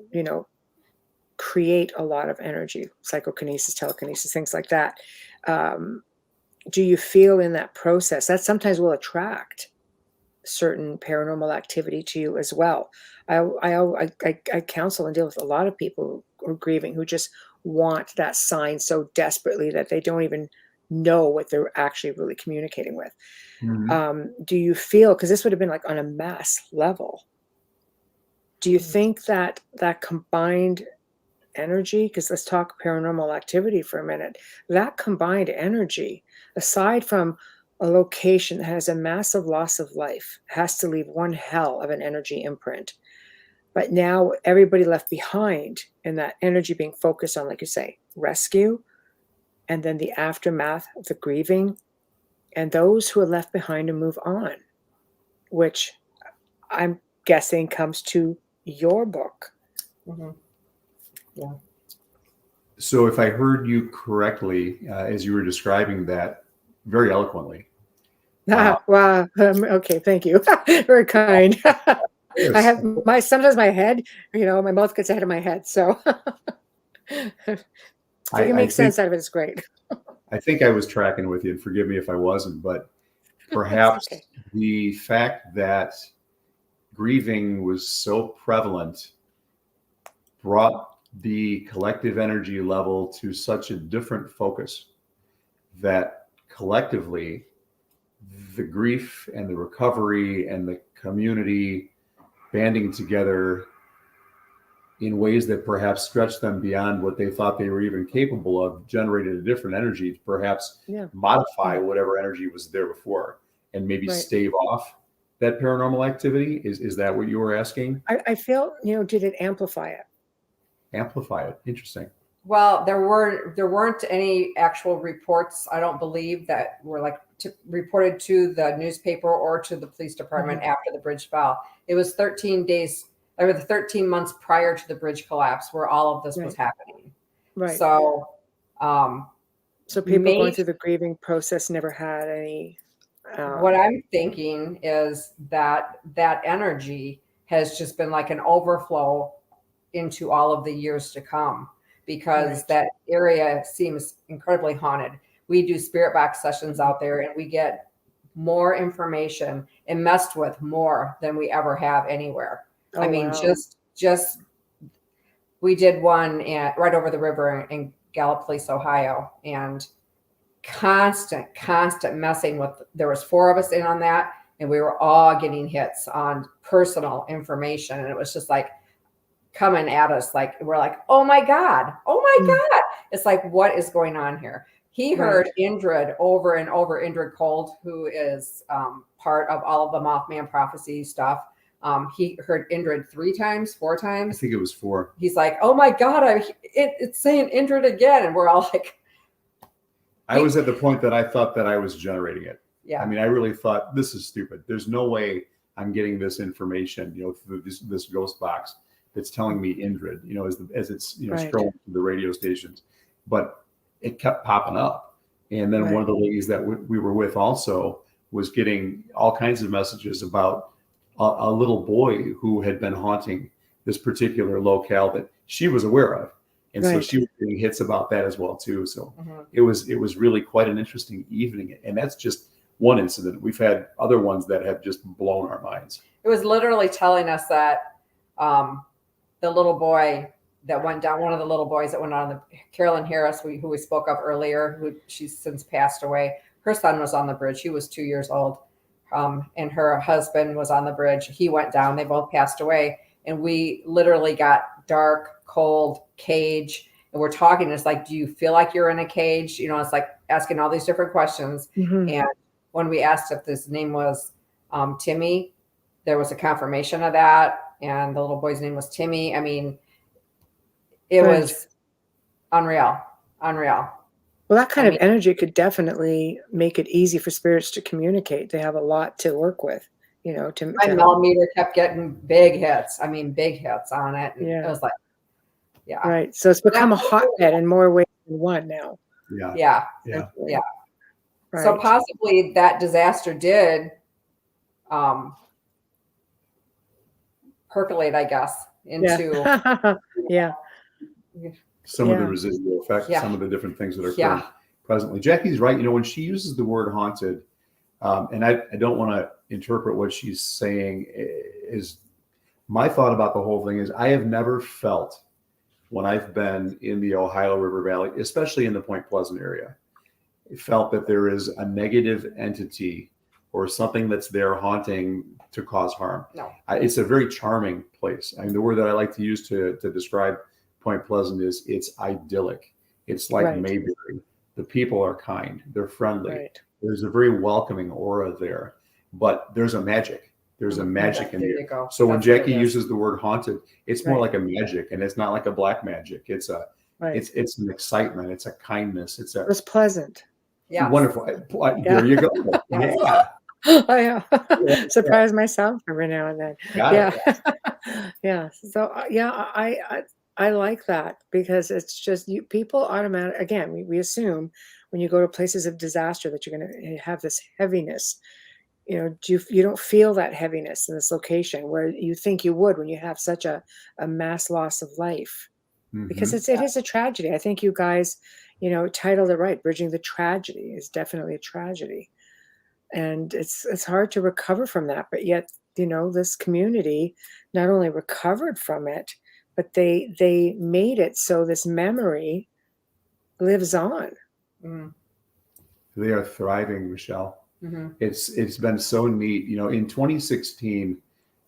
create a lot of energy, psychokinesis, telekinesis, things like that. Do you feel in that process that sometimes will attract certain paranormal activity to you as well? I counsel and deal with a lot of people who are grieving, who just want that sign so desperately that they don't even know what they're actually really communicating with. Do you feel, because this would have been like on a mass level, do you think that combined energy, because let's talk paranormal activity for a minute, that combined energy, aside from a location that has a massive loss of life, has to leave one hell of an energy imprint. But now everybody left behind, and that energy being focused on, like you say, rescue, and then the aftermath of the grieving, and those who are left behind to move on, which I'm guessing comes to your book. Yeah. So if I heard you correctly, as you were describing that very eloquently. Wow. Okay. Thank you. Very kind. I have sometimes my head, my mouth gets ahead of my head. So if you can make sense out of it, it's great. I think I was tracking with you, and forgive me if I wasn't, but perhaps the fact that grieving was so prevalent brought the collective energy level to such a different focus that collectively the grief and the recovery and the community banding together in ways that perhaps stretched them beyond what they thought they were even capable of, generated a different energy to perhaps modify whatever energy was there before and maybe stave off that paranormal activity. Is that what you were asking? I feel, did it amplify it? Amplify it. Interesting. Well, there weren't any actual reports, I don't believe, that were like reported to the newspaper or to the police department after the bridge fell. It was 13 days, or the 13 months prior to the bridge collapse where all of this was happening. Right. So, so people going through the grieving process never had any. What I'm thinking is that energy has just been like an overflow into all of the years to come, because that area seems incredibly haunted. We do spirit box sessions out there, and we get more information and messed with more than we ever have anywhere. I mean, just we did one right over the river in Gallup, Ohio, and constant messing with. There was 4 of us in on that, and we were all getting hits on personal information, and it was just like coming at us, like we're like, oh my god, it's like, what is going on here? He heard Indrid over and over, Indrid Cold, who is part of all of the Mothman prophecy stuff. He heard Indrid 3 times, 4 times. I think it was 4. He's like, oh my god, it's saying Indrid again, and we're all like. I was at the point that I thought that I was generating it. Yeah. I mean, I really thought, this is stupid. There's no way I'm getting this information, through this ghost box that's telling me Indrid, as it's, scrolling through the radio stations. But it kept popping up. And then one of the ladies that we were with also was getting all kinds of messages about a little boy who had been haunting this particular locale that she was aware of. And so she was getting hits about that as well too. So it was really quite an interesting evening. And that's just one incident. We've had other ones that have just blown our minds. It was literally telling us that the little boy that went down, one of the little boys that went on, Carolyn Harris, who we spoke of earlier, who she's since passed away. Her son was on the bridge. He was 2 years old. And her husband was on the bridge. He went down. They both passed away. And we literally got dark, cold cage. And we're talking. It's like, do you feel like you're in a cage? It's like asking all these different questions. And when we asked if his name was Timmy, there was a confirmation of that. And the little boy's name was Timmy. I mean, it was unreal. Well, that kind of energy could definitely make it easy for spirits to communicate. They have a lot to work with, my millimeter kept getting big hits. I mean, big hits on it. And it was like, Right. So it's become a hotbed in more ways than one now. Yeah. Right. So possibly that disaster did percolate, I guess, into some of the residual effects, some of the different things that are occurring presently. Jackie's right. When she uses the word haunted, and I don't want to interpret what she's saying, is my thought about the whole thing is I have never felt, when I've been in the Ohio River Valley, especially in the Point Pleasant area, felt that there is a negative entity or something that's there haunting to cause harm. No. It's a very charming place. I mean, the word that I like to use to describe Point Pleasant is it's idyllic. It's like Mayberry. The people are kind. They're friendly. There's a very welcoming aura there, but there's a magic. There's a magic in there. So when Jackie uses the word haunted, it's more like a magic, and it's not like a black magic. It's a, it's an excitement. It's a kindness. It's pleasant. Yeah. Wonderful. There you go. I surprise myself every now and then. So I like that, because it's just people automatically, again, we assume when you go to places of disaster that you're going to have this heaviness. You don't feel that heaviness in this location where you think you would when you have such a mass loss of life, because it is a tragedy. I think you guys, titled it right. Bridging the tragedy is definitely a tragedy. And it's hard to recover from that. But yet, this community not only recovered from it, but they made it so this memory lives on. They are thriving, Michelle. It's been so neat. In 2016,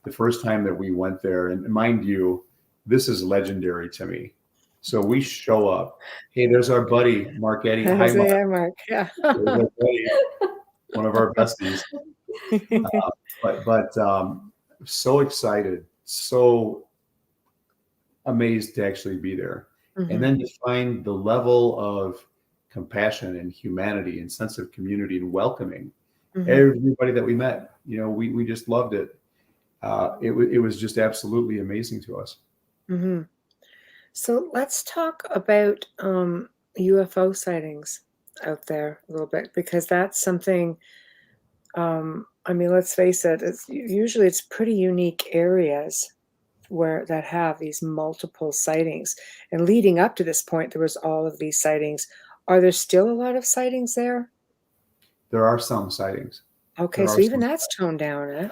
the first time that we went there, and mind you, this is legendary to me. So we show up. Hey, there's our buddy, Mark Eddy. Hi, Mark. Hi, Mark. Yeah. There's our buddy, one of our besties. But so excited, so amazed to actually be there. And then to find the level of compassion and humanity and sense of community and welcoming everybody that we met. We just loved it. It was just absolutely amazing to us. So let's talk about UFO sightings out there a little bit, because that's something, let's face it, it's pretty unique areas that have these multiple sightings. And leading up to this point, there was all of these sightings. Are there still a lot of sightings there? There are some sightings. Okay, so even that's toned down, eh?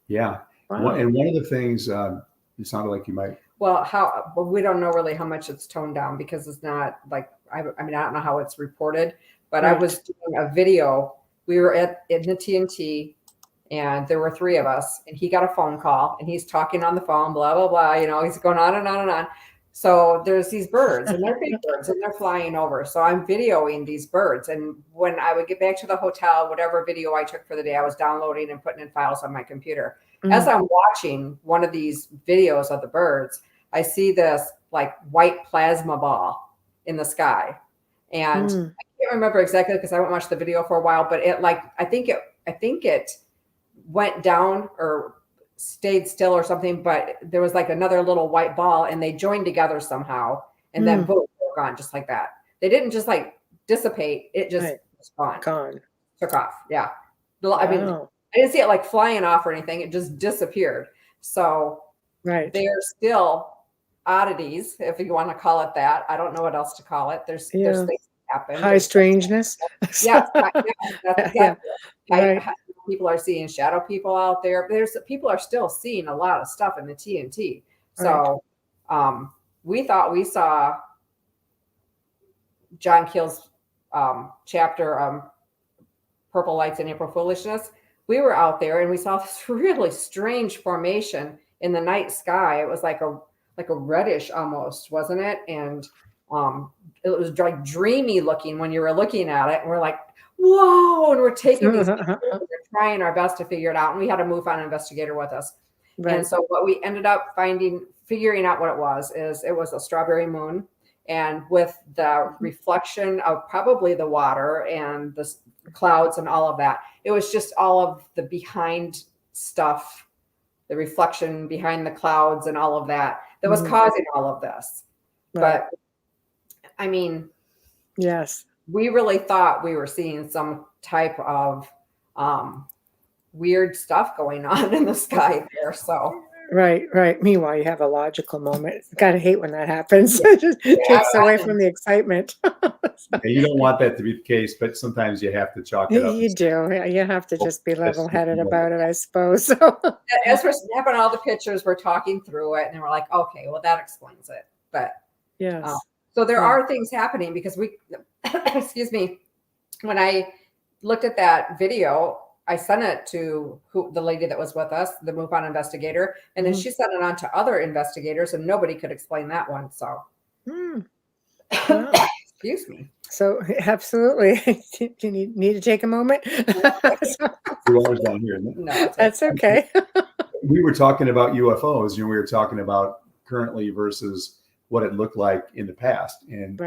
Yeah. Wow. And one of the things, it sounded like you might. Well, we don't know really how much it's toned down, because it's not like, I don't know how it's reported, but I was doing a video. We were in the TNT, and there were 3 of us, and he got a phone call, and he's talking on the phone, blah, blah, blah. He's going on and on and on. So there's these birds, and they're big birds, and they're flying over. So I'm videoing these birds. And when I would get back to the hotel, whatever video I took for the day, I was downloading and putting in files on my computer. As I'm watching one of these videos of the birds, I see this like white plasma ball in the sky. And I can't remember exactly, because I haven't watched the video for a while, but I think it went down or stayed still or something, but there was like another little white ball, and they joined together somehow, and then boom, they were gone just like that. They didn't just like dissipate. It just was gone. Took off. Yeah. I didn't see it like flying off or anything. It just disappeared. So they're still oddities, if you want to call it that. I don't know what else to call it. There's things that happen. High strangeness. That's exactly. People are seeing shadow people out there. People are still seeing a lot of stuff in the TNT. So we thought we saw John Keel's chapter, Purple Lights and April Foolishness. We were out there, and we saw this really strange formation in the night sky. It was like a reddish almost, wasn't it? And it was like dreamy looking when you were looking at it. And we're like, whoa, and we're taking these pictures, we're trying our best to figure it out. And we had a MUFON investigator with us. And so what we ended up figuring out what it was a strawberry moon. And with the reflection of probably the water and the clouds and all of that, it was just all of the behind stuff, the reflection behind the clouds and all of that was causing all of this. But I mean, yes, we really thought we were seeing some type of weird stuff going on in the sky there. So right. Meanwhile, you have a logical moment. Gotta hate when that happens. It just takes away from the excitement. You don't want that to be the case, but sometimes you have to chalk it up. You do. You have to just be level-headed about it, I suppose. So as we're snapping all the pictures, we're talking through it, and we're like, okay, well, that explains it. But so there are things happening, because we, excuse me, when I looked at that video, I sent it to the lady that was with us, the MUFON investigator, and then she sent it on to other investigators, and nobody could explain that one. So, excuse me. So absolutely, do you need to take a moment? Down here, no, that's okay. We were talking about UFOs, we were talking about currently versus what it looked like in the past. And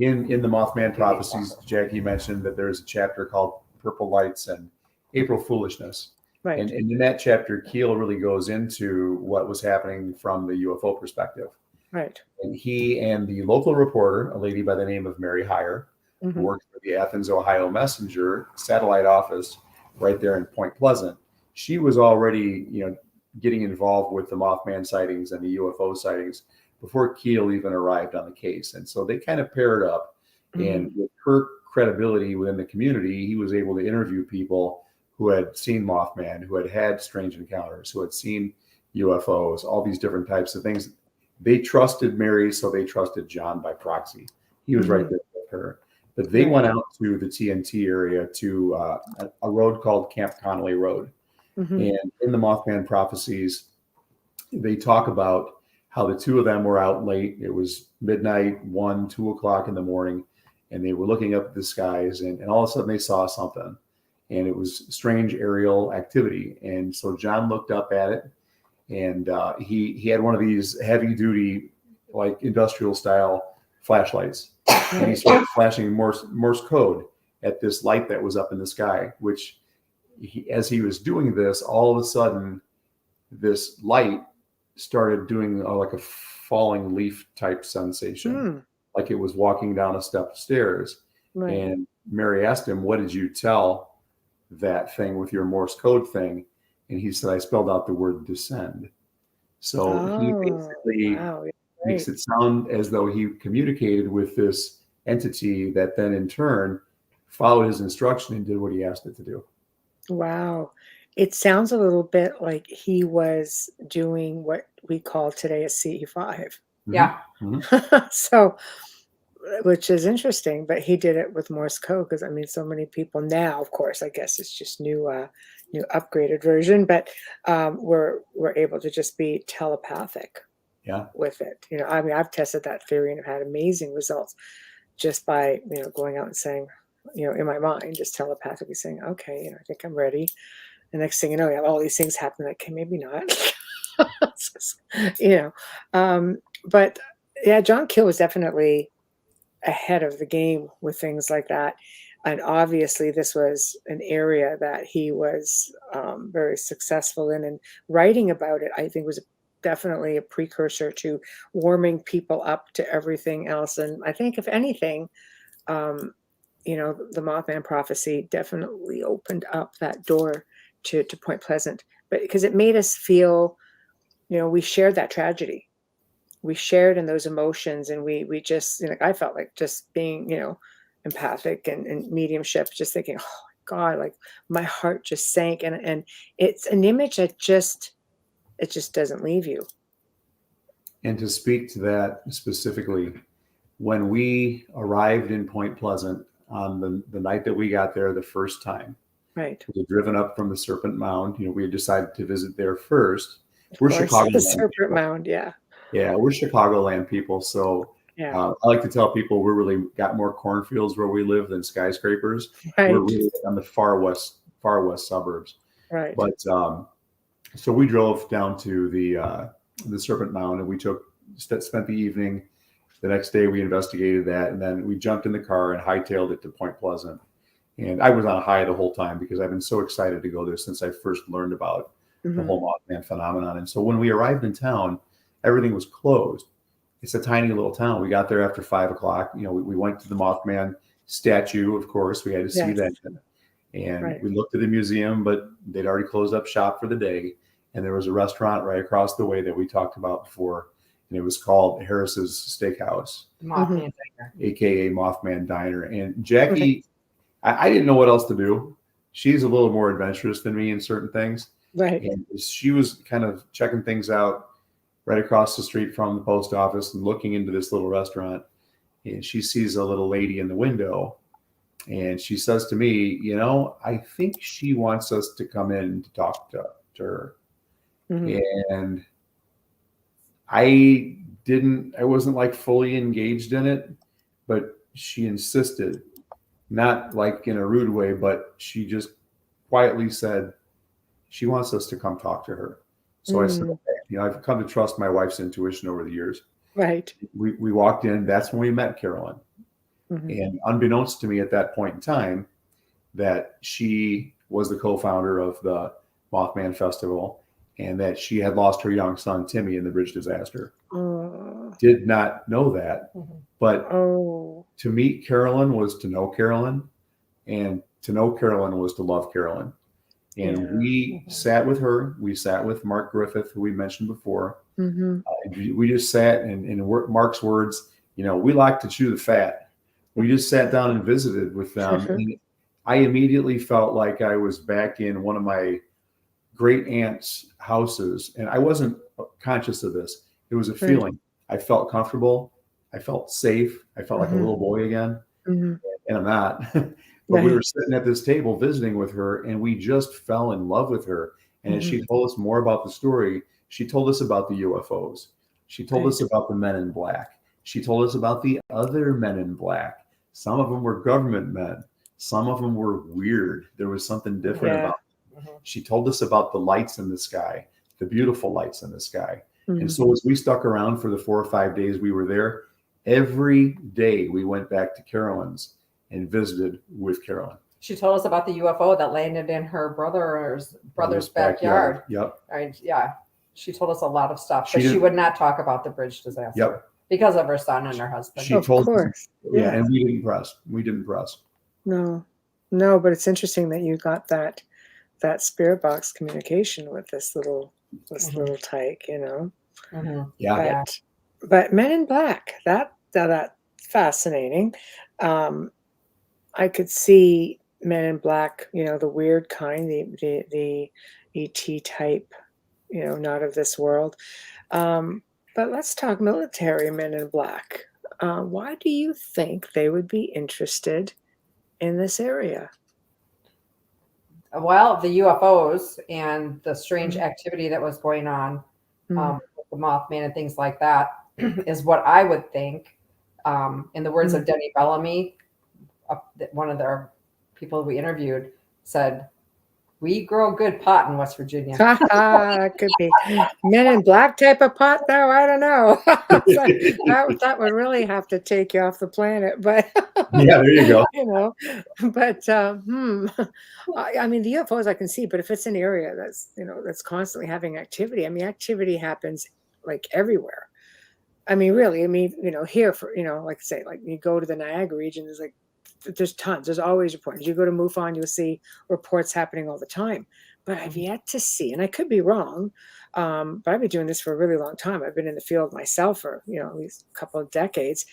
in the Mothman prophecies, Jackie mentioned that there's a chapter called Purple Lights and April Foolishness. And in that chapter, Keel really goes into what was happening from the UFO perspective. And he and the local reporter, a lady by the name of Mary Heyer, who worked for the Athens, Ohio Messenger satellite office right there in Point Pleasant, she was already, getting involved with the Mothman sightings and the UFO sightings before Keel even arrived on the case. And so they kind of paired up, and with her credibility within the community, he was able to interview people who had seen Mothman, who had had strange encounters, who had seen UFOs, all these different types of things. They trusted Mary, so they trusted John by proxy. He was right there with her. But they Right. went out to the TNT area to a road called Camp Connolly Road. Mhm. And in the Mothman Prophecies, they talk about how the two of them were out late. It was midnight, 1, 2 o'clock in the morning, and they were looking up at the skies, and all of a sudden they saw something. And it was strange aerial activity. And so John looked up at it, and he had one of these heavy duty, like industrial style flashlights. And he started flashing Morse code at this light that was up in the sky, which as he was doing this, all of a sudden, this light started doing like a falling leaf type sensation, like it was walking down a step of stairs. Right. And Mary asked him, "What did you tell that thing with your Morse code thing?" And he said, "I spelled out the word descend." So he basically Wow. makes it sound as though he communicated with this entity that then in turn followed his instruction and did what he asked it to do. Wow. It sounds a little bit like he was doing what we call today a CE5. Yeah. Mhm. So, which is interesting, but he did it with Morse code because I mean, so many people now, of course, I guess it's just new upgraded version, but we're able to just be telepathic Yeah. with it. You know, I mean, I've tested that theory and have had amazing results just by, going out and saying, in my mind, just telepathically saying, okay, I think I'm ready. The next thing you know, you have all these things happen. Like, okay, maybe not. you know, but yeah, John Keel was definitely ahead of the game with things like that. And obviously, this was an area that he was very successful in. And writing about it, I think, was definitely a precursor to warming people up to everything else. And I think, if anything, the Mothman prophecy definitely opened up that door to Point Pleasant, but because it made us feel, we shared that tragedy. We shared in those emotions, and we just, I felt like just being, empathic and mediumship, just thinking, oh my God, like my heart just sank. And it's an image that it just doesn't leave you. And to speak to that specifically, when we arrived in Point Pleasant on the night that we got there the first time, Right. we were driven up from the Serpent Mound. We had decided to visit there first. Of We're course, Chicagoland the Serpent people. Mound. Yeah. Yeah, we're Chicagoland people. So Yeah. I like to tell people we're really got more cornfields where we live than skyscrapers. We're Right. really on the far west suburbs. Right. But so we drove down to the Serpent Mound, and we spent the evening. The next day we investigated that, and then we jumped in the car and hightailed it to Point Pleasant. And I was on a high the whole time because I've been so excited to go there since I first learned about the whole Mothman phenomenon. And so when we arrived in town, everything was closed. It's a tiny little town. We got there after 5 o'clock. We went to the Mothman statue, of course. We had to see Yes. that. And Right. we looked at the museum, but they'd already closed up shop for the day. And there was a restaurant right across the way that we talked about before. And it was called Harris's Steakhouse, Mothman Diner. AKA Mothman Diner. And Jackie, I didn't know what else to do. She's a little more adventurous than me in certain things. Right. And she was kind of checking things out right across the street from the post office and looking into this little restaurant. And she sees a little lady in the window. And she says to me, I think she wants us to come in to talk to her. And I wasn't like fully engaged in it, but she insisted, not like in a rude way, but she just quietly said she wants us to come talk to her. So I said, okay. I've come to trust my wife's intuition over the years. Right. We walked in. That's when we met Carolyn. And unbeknownst to me at that point in time, that she was the co-founder of the Mothman Festival, and that she had lost her young son, Timmy, in the bridge disaster. Did not know that. But to meet Carolyn was to know Carolyn, and to know Carolyn was to love Carolyn. And we sat with her. We sat with Mark Griffith, who we mentioned before. We just sat, and in Mark's words, we like to chew the fat. We just sat down and visited with them. And I immediately felt like I was back in one of my great aunt's houses. And I wasn't conscious of this. It was a feeling. I felt comfortable. I felt safe. I felt like a little boy again. And and I'm not. But we were sitting at this table visiting with her, and we just fell in love with her. And as she told us more about the story, she told us about the UFOs. She told us about the men in black. She told us about the other men in black. Some of them were government men. Some of them were weird. There was something different about them. She told us about the lights in the sky, the beautiful lights in the sky. And so as we stuck around for the 4 or 5 days we were there, every day we went back to Carolyn's and visited with Carolyn. She told us about the UFO that landed in her brother's backyard. Yep. Yeah. She told us a lot of stuff, but she would not talk about the bridge disaster. Yep. Because of her son and her husband. Of course. Yeah, and we didn't press. No, but it's interesting that you got that spirit box communication with this little tyke, you know. Yeah. But Men in Black, that's fascinating. I could see Men in Black, you know, the weird kind, the ET type, you know, not of this world. But let's talk military Men in Black. Why do you think they would be interested in this area? Well, the UFOs and the strange activity that was going on with the Mothman and things like that is what I would think. In the words of Denny Bellamy, one of the people we interviewed said, "We grow good pot in West Virginia." Could be Men in Black type of pot, though. I don't know. that would really have to take you off the planet. But yeah, there you go. You know, but I mean, the UFOs I can see, but if it's an area that's constantly having activity, I mean, activity happens like everywhere. I mean, really, you know, here like say, like you go to the Niagara region, there's tons. There's always reports. You go to MUFON, you'll see reports happening all the time. But I've yet to see, and I could be wrong, but I've been doing this for a really long time. I've been in the field myself for, you know, at least a couple of decades.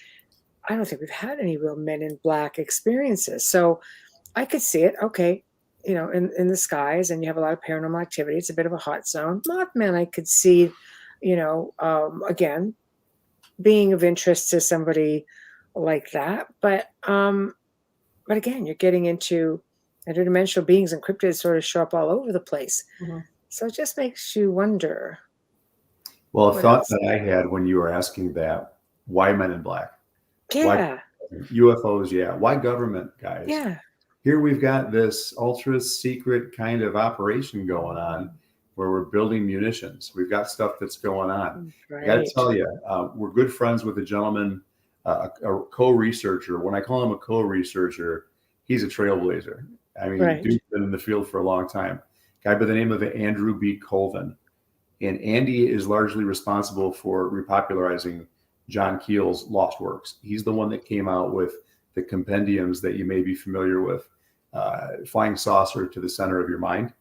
I don't think we've had any real Men in Black experiences. So I could see it, okay, you know, in the skies, and you have a lot of paranormal activity. It's a bit of a hot zone. Mothman, I could see, you know, again, being of interest to somebody like that. But again, you're getting into interdimensional beings, and cryptids sort of show up all over the place. So it just makes you wonder. Well, a thought that I had when you were asking that, why Men in Black? Yeah. Why UFOs, yeah. Why government, guys? Yeah. Here we've got this ultra secret kind of operation going on where we're building munitions. We've got stuff that's going on. Right. I got to tell you, we're good friends with a gentleman, a co-researcher. When I call him a co-researcher, he's a trailblazer. I mean, dude's been in the field for a long time. Guy by the name of Andrew B. Colvin. And Andy is largely responsible for repopularizing John Keel's lost works. He's the one that came out with the compendiums that you may be familiar with. Flying Saucer to the Center of Your Mind,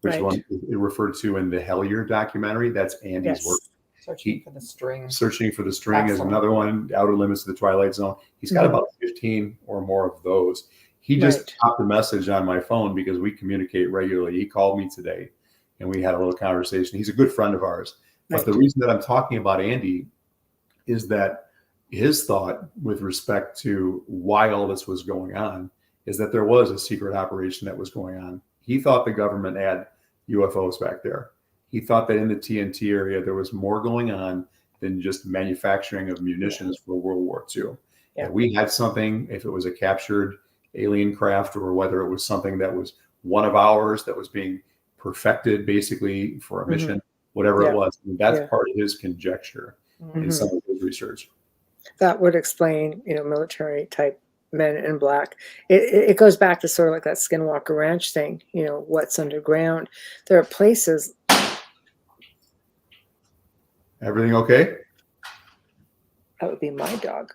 which one it referred to in the Hellier documentary. That's Andy's work. Searching for the String. Searching for the String is another one. Outer Limits of the Twilight Zone. He's got about 15 or more of those. He just popped a message on my phone because we communicate regularly. He called me today and we had a little conversation. He's a good friend of ours. But the reason that I'm talking about Andy is that his thought with respect to why all this was going on is that there was a secret operation that was going on. He thought the government had UFOs back there. He thought that in the TNT area, there was more going on than just manufacturing of munitions for World War II. Yeah. That we had something, if it was a captured alien craft or whether it was something that was one of ours that was being perfected basically for a mission, whatever it was. I mean, that's part of his conjecture in some of his research. That would explain, you know, military type Men in Black. It goes back to sort of like that Skinwalker Ranch thing, you know, what's underground. There are places. Everything okay? That would be my dog,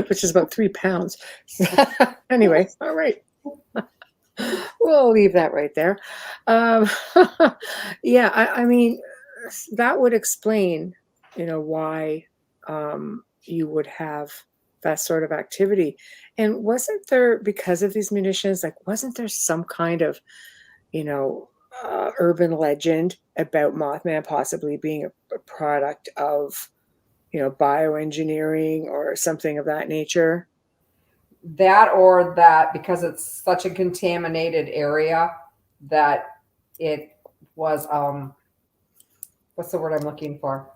which is about 3 pounds. Anyway, all right. We'll leave that right there. Yeah, I mean, that would explain, you know, why you would have that sort of activity. And wasn't there, because of these munitions, like, wasn't there some kind of, you know, urban legend about Mothman possibly being a product of, you know, bioengineering or something of that nature? that, or that because it's such a contaminated area that it was, what's the word I'm looking for?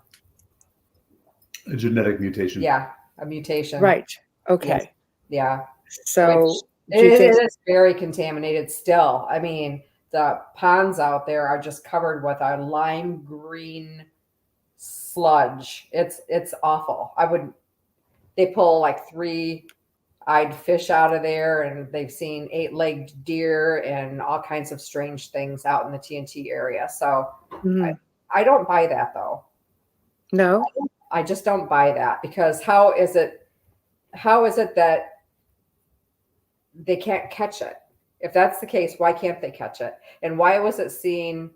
A genetic mutation. Yeah, a mutation. Right. Okay. Yes. Yeah. So Which do you think? it is very contaminated still. I mean, the ponds out there are just covered with a lime green sludge. It's awful. They pull like 3-eyed fish out of there, and they've seen 8-legged deer and all kinds of strange things out in the TNT area. So Mhm. I don't buy that though. No. I just don't buy that, because how is it that they can't catch it? If that's the case, why can't they catch it? And why was it seen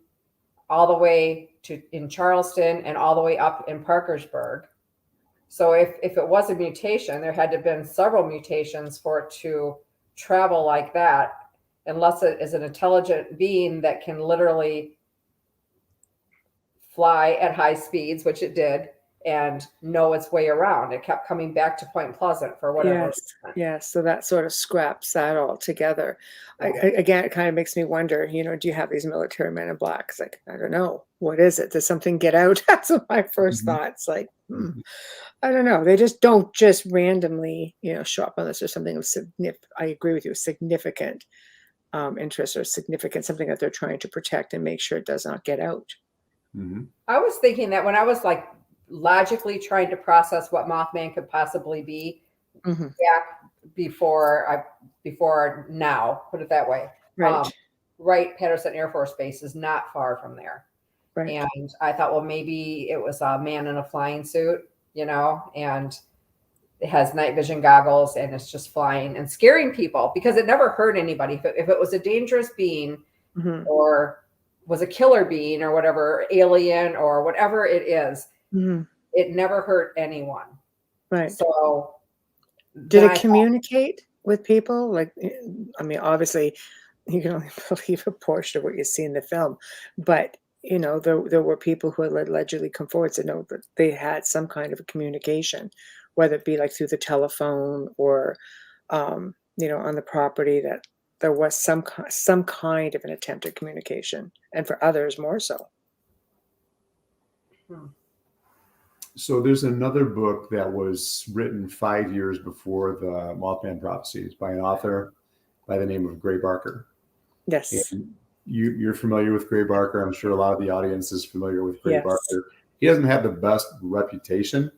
all the way to in Charleston and all the way up in Parkersburg? So if it was a mutation, there had to have been several mutations for it to travel like that, unless it is an intelligent being that can literally fly at high speeds, which it did, and know its way around. It kept coming back to Point Pleasant for whatever Yes. reason. Yes. So that sort of scraps that all together. Again, it kind of makes me wonder, do you have these military men in black? It's like, I don't know. What is it? Does something get out? That's what my first Mhm. thoughts. Like, I don't know. They just don't just randomly, show up unless there's something of significant. I agree with you, significant interest or significant, something that they're trying to protect and make sure it does not get out. Mhm. I was thinking that when I was like logically trying to process what Mothman could possibly be Mhm. back before now, put it that way. Right. Wright Patterson Air Force Base is not far from there. Right. And I thought, well, maybe it was a man in a flying suit, and it has night vision goggles and it's just flying and scaring people, because it never hurt anybody. If it was a dangerous being Mhm. or was a killer being or whatever, alien or whatever it is, Mhm. it never hurt anyone. Right. So Did then it communicate with people? Like, I mean, obviously, you can only believe a portion of what you see in the film, but there were people who had allegedly come forward to know that they had some kind of a communication, whether it be like through the telephone or, on the property, that there was some kind of an attempt at communication, and for others more so. So there's another book that was written 5 years before the Mothman Prophecies by an author by the name of Gray Barker. Yes. And you're familiar with Gray Barker. I'm sure a lot of the audience is familiar with Gray Yes. Barker. He doesn't have the best reputation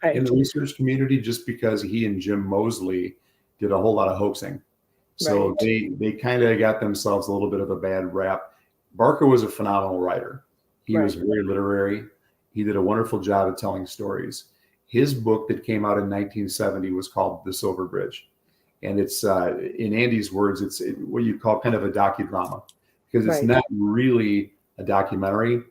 Right. in the research community, just because he and Jim Moseley did a whole lot of hoaxing. So Right. they kind of got themselves a little bit of a bad rap. Barker was a phenomenal writer. He was very literary. He did a wonderful job of telling stories. His book that came out in 1970 was called The Silver Bridge. And it's, in Andy's words, it's what you call kind of a docudrama, because it's Right. not really a documentary.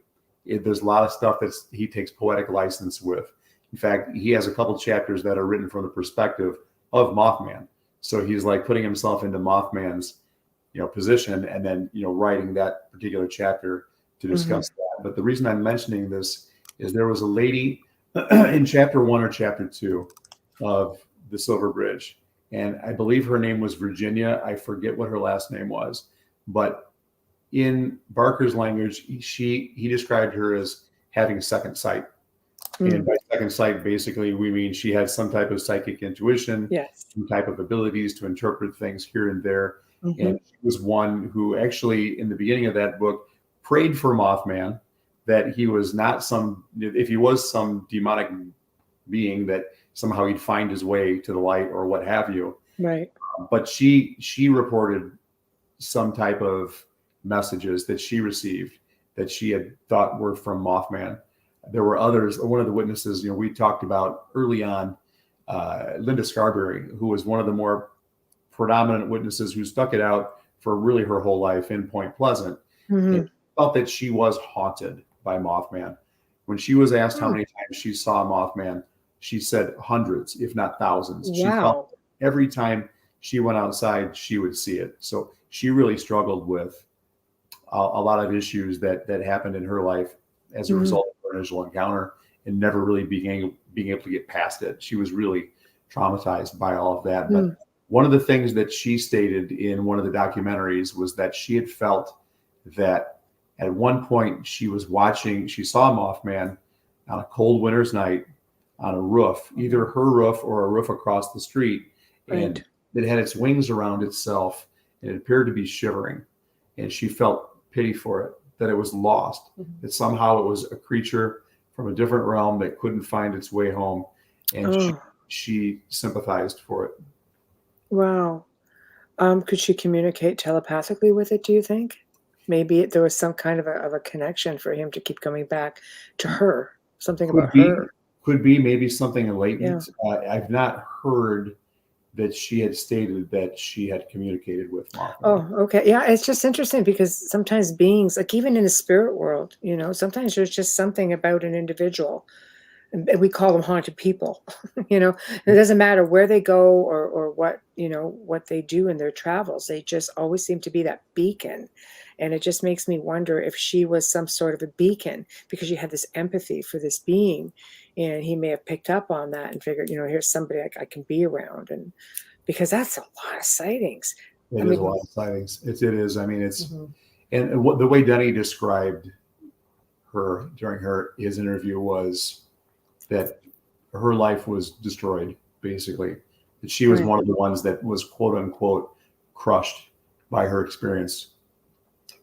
There's a lot of stuff that he takes poetic license with. In fact, he has a couple chapters that are written from the perspective of Mothman. So he's like putting himself into Mothman's, position, and then, writing that particular chapter to discuss that. But the reason I'm mentioning this is there was a lady in chapter 1 or chapter 2 of The Silver Bridge, and I believe her name was Virginia. I forget what her last name was, but in Barker's language, he described her as having second sight. And by second sight, basically, we mean she had some type of psychic intuition, Yes. some type of abilities to interpret things here and there. Mhm. And she was one who actually, in the beginning of that book, prayed for Mothman, that he was not if he was some demonic being, that somehow he'd find his way to the light or what have you. Right. But she reported some type of messages that she received that she had thought were from Mothman. There were others. One of the witnesses, we talked about early on, Linda Scarberry, who was one of the more predominant witnesses who stuck it out for really her whole life in Point Pleasant. Mhm. And felt that she was haunted by Mothman. When she was asked how many times she saw Mothman, she said hundreds, if not thousands. She Wow. felt every time she went outside, she would see it. So she really struggled with a lot of issues that happened in her life as a result of her initial encounter, and never really being able to get past it. She was really traumatized by all of that. But One of the things that she stated in one of the documentaries was that she had felt that at one point she saw Mothman on a cold winter's night on a roof, either her roof or a roof across the street. And it had its wings around itself and it appeared to be shivering. And she felt pity for it, that it was lost, that somehow it was a creature from a different realm that couldn't find its way home. And she sympathized for it. Wow. Could she communicate telepathically with it, do you think? Maybe there was some kind of a connection for him to keep coming back to her, something about her. Could be maybe something latent. I've not heard that she had stated that she had communicated with Mothman. Oh, okay. Yeah, it's just interesting because sometimes beings, like even in the spirit world, sometimes there's just something about an individual. And we call them haunted people, it doesn't matter where they go or what, what they do in their travels. They just always seem to be that beacon. And it just makes me wonder if she was some sort of a beacon because she had this empathy for this being and he may have picked up on that and figured, here's somebody I can be around. And because that's a lot of sightings. It is a lot of sightings. It is. I mean, it's, and what the way Denny described her during his interview was that her life was destroyed, basically. That she was one of the ones that was quote unquote crushed by her experience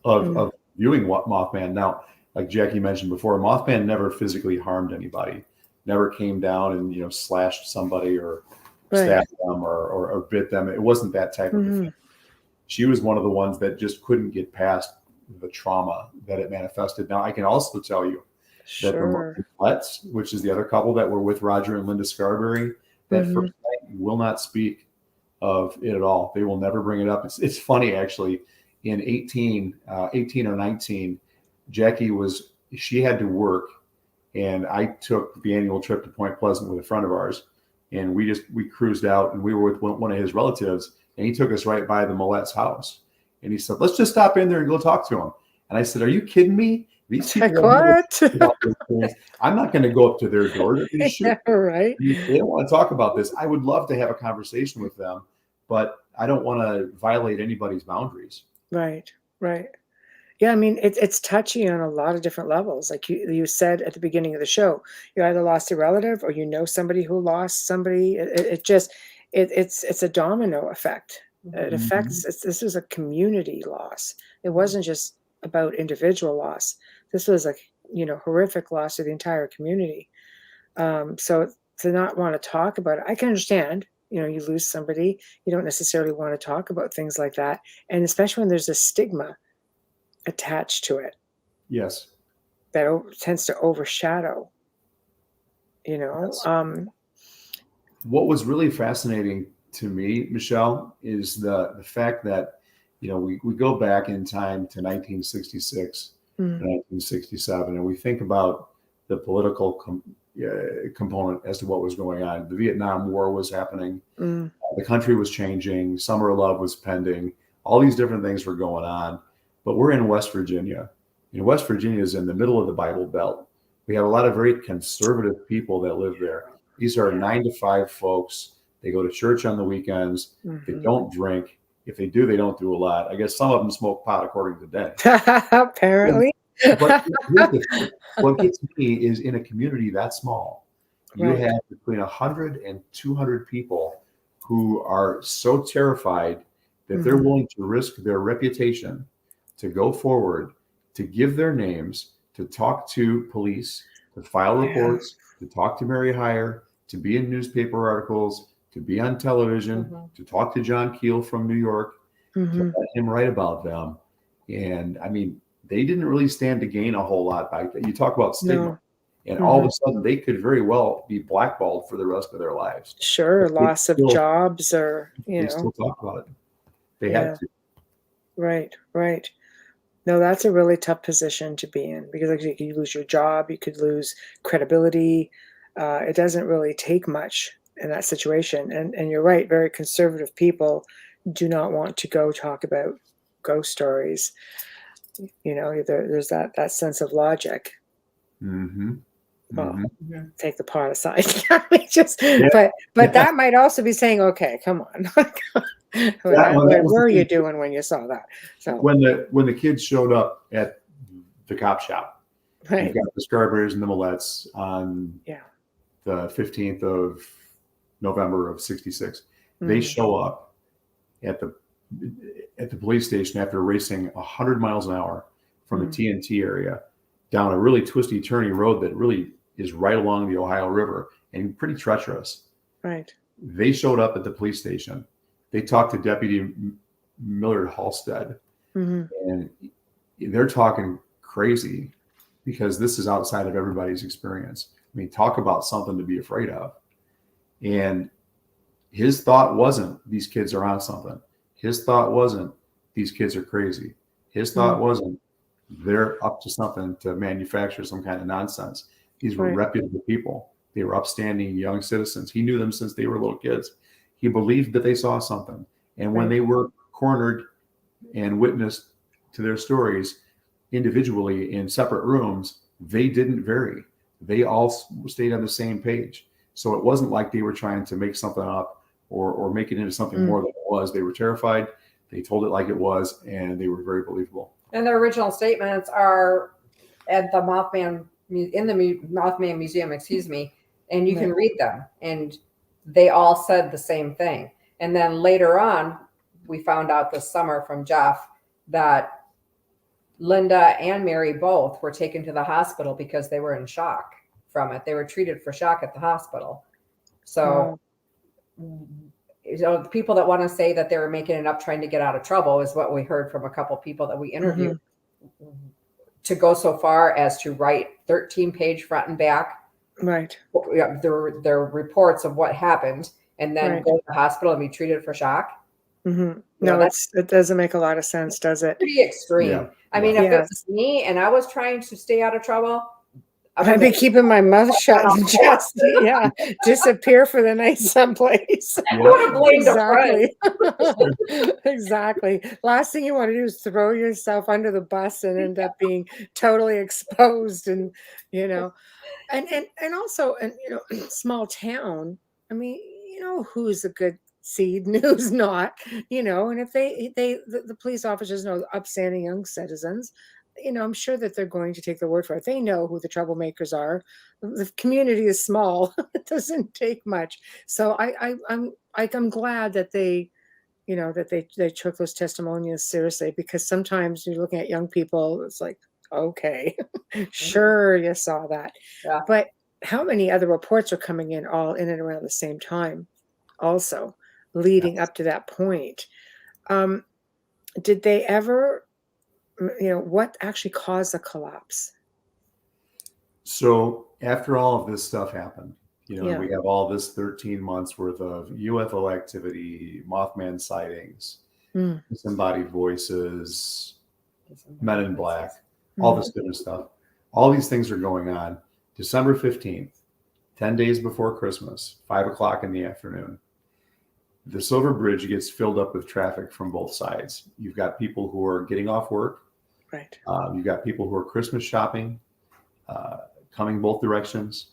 of viewing Mothman. Now, like Jackie mentioned before, Mothman never physically harmed anybody, never came down and slashed somebody or stabbed them or bit them. It wasn't that type of thing. She was one of the ones that just couldn't get past the trauma that it manifested. Now, I can also tell you that the Mothman, which is the other couple that were with Roger and Linda Scarberry, that first night will not speak of it at all. They will never bring it up. It's funny, actually. In 18 or 19, she had to work, and I took the annual trip to Point Pleasant with a friend of ours, and we cruised out, and we were with one of his relatives, and he took us right by the Millet's house, and he said, "Let's just stop in there and go talk to him." And I said, "Are you kidding me? These people I'm not going to go up to their door. Right? They don't want to talk about this. I would love to have a conversation with them, but I don't want to violate anybody's boundaries." Right. Yeah, I mean, it's touchy on a lot of different levels. Like you said at the beginning of the show, you either lost a relative or somebody who lost somebody. It's a domino effect. It affects. This is a community loss. It wasn't just about individual loss. This was a horrific loss to the entire community. So to not want to talk about it, I can understand. You lose somebody, you don't necessarily want to talk about things like that. And especially when there's a stigma attached to it. Yes. That tends to overshadow, Yes. What was really fascinating to me, Michelle, is the fact that, we go back in time to 1966, 1967, and we think about the political component as to what was going on. The Vietnam War was happening. The country was changing. Summer of Love was pending. All these different things were going on. But we're in West Virginia. West Virginia is in the middle of the Bible Belt. We have a lot of very conservative people that live there. These are 9 to 5 folks. They go to church on the weekends. They don't drink. If they do, they don't do a lot. I guess some of them smoke pot, according to Denny. Apparently. But what gets me is in a community that small, you have between 100 and 200 people who are so terrified that they're willing to risk their reputation to go forward, to give their names, to talk to police, to file reports, to talk to Mary Hire, to be in newspaper articles, to be on television, to talk to John Keel from New York, to let him write about them. And I mean, they didn't really stand to gain a whole lot by that. You talk about stigma, and all of a sudden they could very well be blackballed for the rest of their lives. Sure, loss of jobs or, They still talk about it. They had to. Right. No, that's a really tough position to be in because like, you could lose your job, you could lose credibility. It doesn't really take much in that situation. And you're right, very conservative people do not want to go talk about ghost stories. There's that sense of logic. Well, Mm-hmm. take the pot aside. Just, Yeah. but that might also be saying, okay, come on. What were you doing when you saw that? So when the kids showed up at the cop shop, right. you've got the Scarberries and the Millettes on the 15th of November of '66. They show up at the police station after racing 100 miles an hour from the TNT area down a really twisty, turny road that really is right along the Ohio River and pretty treacherous. Right. They showed up at the police station. They talked to Deputy Millard Halstead, and they're talking crazy because this is outside of everybody's experience. I mean, talk about something to be afraid of. And his thought wasn't these kids are on something. His thought wasn't these kids are crazy. His thought wasn't they're up to something to manufacture some kind of nonsense. These were reputable people. They were upstanding young citizens. He knew them since they were little kids. He believed that they saw something. And when they were cornered and witnessed to their stories individually in separate rooms, they didn't vary. They all stayed on the same page. So it wasn't like they were trying to make something up or make it into something more than it was. They were terrified. They told it like it was, and they were very believable. And their original statements are at the Mothman Museum, and you can read them. And they all said the same thing. And then later on, we found out this summer from Jeff that Linda and Mary both were taken to the hospital because they were in shock from it. They were treated for shock at the hospital. So, the people that want to say that they were making it up trying to get out of trouble is what we heard from a couple of people that we interviewed. To go so far as to write 13-page front and back, their reports of what happened, and then go to the hospital and be treated for shock. No, it doesn't make a lot of sense, does it? Pretty extreme. Yeah. I mean, if it was me and I was trying to stay out of trouble, I'd be keeping my mouth shut and just disappear for the night someplace. I would have blamed a friend. Exactly. Last thing you want to do is throw yourself under the bus and end up being totally exposed, and and also small town. I mean, who's a good seed and who's not, and if the police officers know upstanding young citizens, I'm sure that they're going to take their word for it. They know who the troublemakers are. The community is small. It doesn't take much. So I'm glad that they took those testimonials seriously, because sometimes you're looking at young people, it's like, okay, sure, you saw that. Yeah. But how many other reports are coming in all in and around the same time also leading up to that point? Did they ever, what actually caused the collapse? So after all of this stuff happened, we have all this 13 months worth of UFO activity, Mothman sightings, disembodied voices, Men in Black, all this different stuff. All these things are going on. December 15th, 10 days before Christmas, 5:00 in the afternoon, the Silver Bridge gets filled up with traffic from both sides. You've got people who are getting off work. Right. You've got people who are Christmas shopping, coming both directions.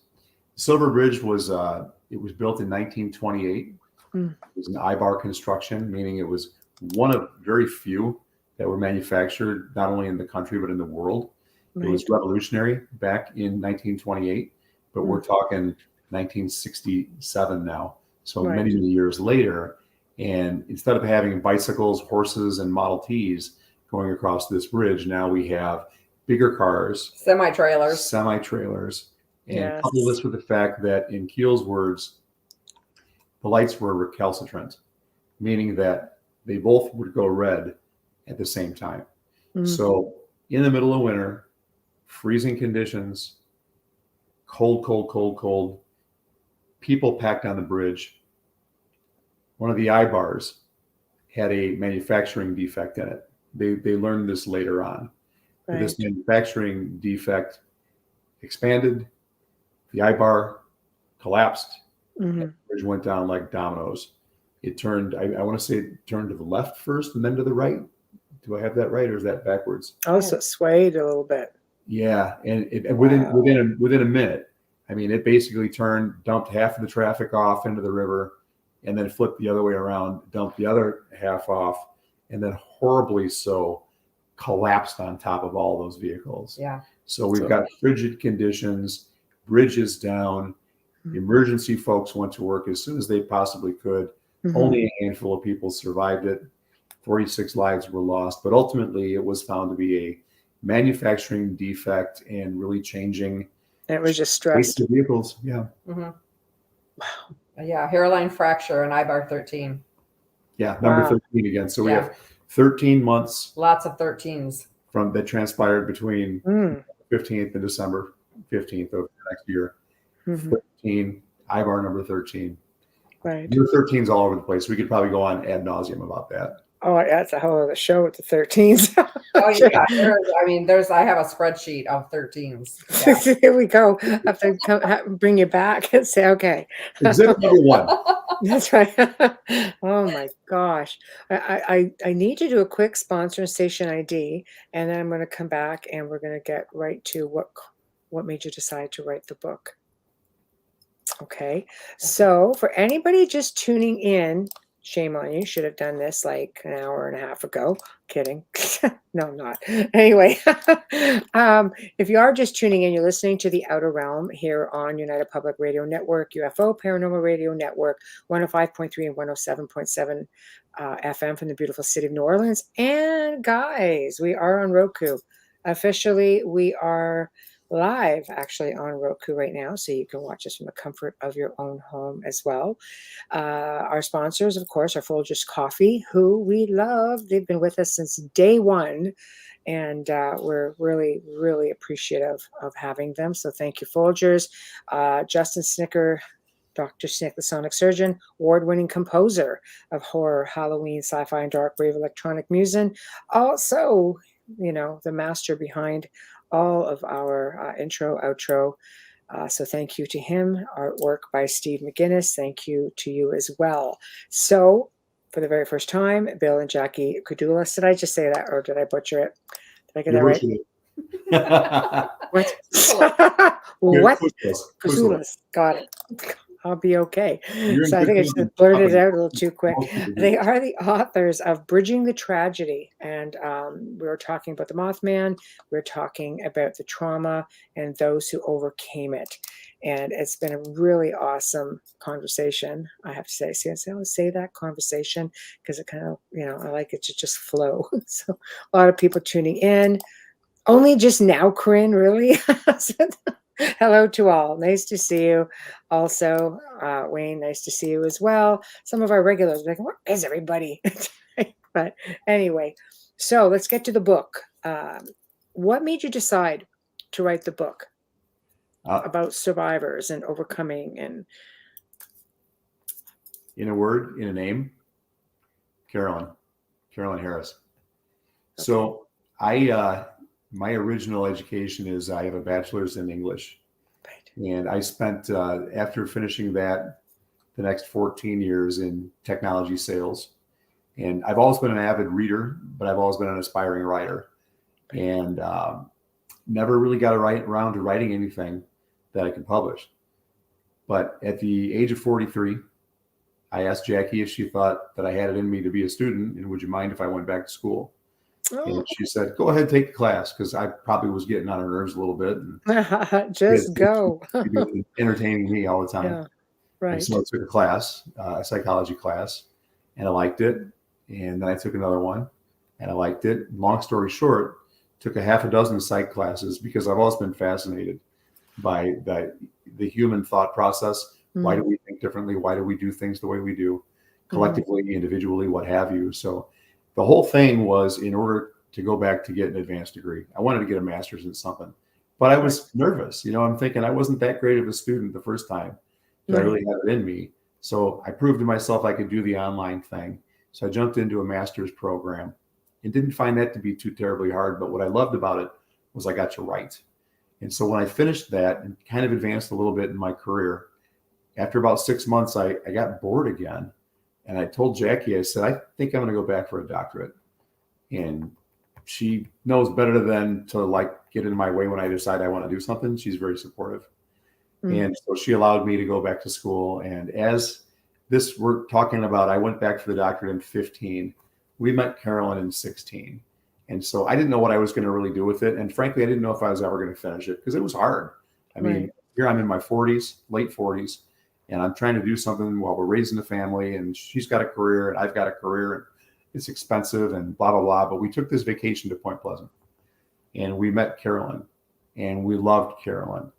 Silver Bridge was built in 1928. It was an I-bar construction, meaning it was one of very few that were manufactured not only in the country but in the world. It was revolutionary back in 1928, but we're talking 1967 now. So many years later, and instead of having bicycles, horses, and Model Ts going across this bridge, now we have bigger cars, semi-trailers, and couple this with the fact that, in Keel's words, the lights were recalcitrant, meaning that they both would go red at the same time. So in the middle of winter, freezing conditions, cold, people packed on the bridge. One of the I-bars had a manufacturing defect in it. They learned this later on. Right. This manufacturing defect expanded, the I-bar collapsed, and the bridge went down like dominoes. It turned, I want to say it turned to the left first and then to the right. Do I have that right, or is that backwards? Oh, so it swayed a little bit. Yeah, and within a minute, I mean, it basically dumped half of the traffic off into the river, and then flipped the other way around, dumped the other half off, and then horribly so collapsed on top of all those vehicles. Yeah. So we've got frigid conditions, bridges down. Emergency folks went to work as soon as they possibly could. Only a handful of people survived it. 46 lives were lost, but ultimately it was found to be a manufacturing defect and really changing. It was just stressed. Vehicles, yeah. Wow. Yeah, hairline fracture and IBAR 13. Yeah, number 13 again. So we have 13 months. Lots of 13s. From that transpired between 15th and December 15th of next year. 13, IBAR number 13. Right. Number 13 is all over the place. We could probably go on ad nauseum about that. Oh, that's a whole other show with the 13s. Oh yeah, I have a spreadsheet of 13s. Yeah. Here we go. I have to bring you back and say, okay. Exhibit number 1. That's right. Oh my gosh. I need to do a quick sponsor and station ID, and then I'm going to come back and we're going to get right to what made you decide to write the book. Okay. So for anybody just tuning in, shame on you. Should have done this like an hour and a half ago. Kidding. No, I'm not. Anyway, if you are just tuning in, you're listening to The Outer Realm here on United Public Radio Network, UFO Paranormal Radio Network, 105.3 and 107.7 FM from the beautiful city of New Orleans. And guys, we are on Roku. Officially, we are live actually on Roku right now, so you can watch us from the comfort of your own home as well. Our sponsors, of course, are Folgers Coffee, who we love. They've been with us since day one, and we're really, really appreciative of having them. So thank you, Folgers. Justin Snicker, Dr. Snick, the Sonic Surgeon, award-winning composer of horror, Halloween, sci-fi, and dark wave electronic music. Also, the master behind all of our intro, outro. So thank you to him. Artwork by Steve McGinnis. Thank you to you as well. So for the very first time, Bill and Jaci Kousoulas. Did I just say that, or did I butcher it? Did I get that right? What? What? Kousoulas. Got it. I'll be okay. So I think I just blurted it out a little too quick. They are the authors of Bridging the Tragedy. And we were talking about the Mothman. We were talking about the trauma and those who overcame it. And it's been a really awesome conversation, I have to say. See, I always say that, conversation, because it kind of, I like it to just flow. So a lot of people tuning in. Only just now, Corinne, really? Hello to all. Nice to see you. Also, Wayne, nice to see you as well. Some of our regulars are like, where is everybody? But anyway, so let's get to the book. What made you decide to write the book about survivors and overcoming? And in a word, in a name, Carolyn Harris. Okay. So my original education is I have a bachelor's in English. Right. And I spent, after finishing that, the next 14 years in technology sales. And I've always been an avid reader, but I've always been an aspiring writer. And never really got around to writing anything that I could publish. But at the age of 43, I asked Jaci if she thought that I had it in me to be a student, and would you mind if I went back to school? Oh. And she said, go ahead, take the class, because I probably was getting on her nerves a little bit. And just go. Entertaining me all the time. Yeah, right. And so I took a class, a psychology class, and I liked it. And then I took another one, and I liked it. Long story short, took a half a dozen psych classes because I've always been fascinated by the human thought process. Mm-hmm. Why do we think differently? Why do we do things the way we do? Collectively, mm-hmm. individually, what have you. So the whole thing was in order to go back to get an advanced degree. I wanted to get a master's in something, but I was nervous. I'm thinking I wasn't that great of a student the first time. I really had it in me. So I proved to myself I could do the online thing. So I jumped into a master's program and didn't find that to be too terribly hard. But what I loved about it was I got to write. And so when I finished that and kind of advanced a little bit in my career, after about 6 months, I got bored again. And I told Jaci, I said, I think I'm going to go back for a doctorate. And she knows better than to get in my way when I decide I want to do something. She's very supportive. And so she allowed me to go back to school. And as this we're talking about, I went back for the doctorate in 15. We met Carolyn in 16. And so I didn't know what I was going to really do with it. And frankly, I didn't know if I was ever going to finish it because it was hard. I mean, Right. here I'm in my 40s, late 40s, and I'm trying to do something while we're raising a family, and she's got a career and I've got a career, and it's expensive and blah, blah, blah. But we took this vacation to Point Pleasant and we met Carolyn and we loved Carolyn.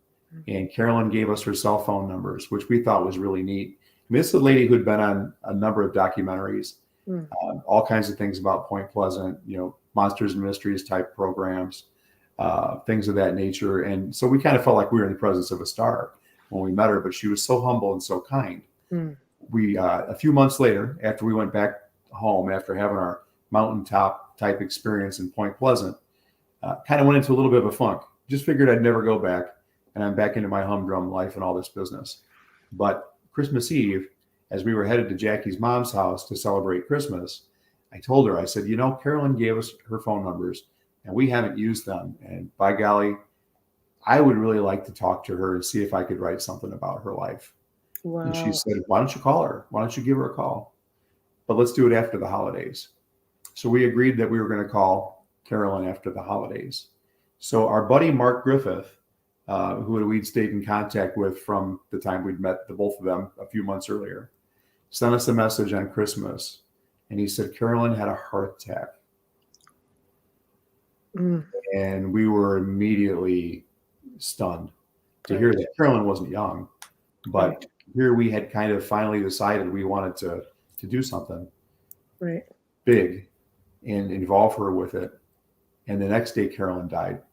And Carolyn gave us her cell phone numbers, which we thought was really neat. I mean, this is a lady who'd been on a number of documentaries, all kinds of things about Point Pleasant, monsters and mysteries type programs, things of that nature. And so we kind of felt like we were in the presence of a star when we met her, but she was so humble and so kind. We, a few months later, after we went back home, after having our mountaintop type experience in Point Pleasant, kind of went into a little bit of a funk. Just figured I'd never go back. And I'm back into my humdrum life and all this business. But Christmas Eve, as we were headed to Jackie's mom's house to celebrate Christmas, I told her, I said, Carolyn gave us her phone numbers and we haven't used them. And by golly, I would really like to talk to her and see if I could write something about her life. Wow. And she said, why don't you call her? Why don't you give her a call? But let's do it after the holidays. So we agreed that we were going to call Carolyn after the holidays. So our buddy, Mark Griffith, who we'd stayed in contact with from the time we'd met the both of them a few months earlier, sent us a message on Christmas. And he said, Carolyn had a heart attack. And we were immediately stunned to hear that. Carolyn wasn't young, but here we had kind of finally decided we wanted to do something big and involve her with it. And the next day, Carolyn died.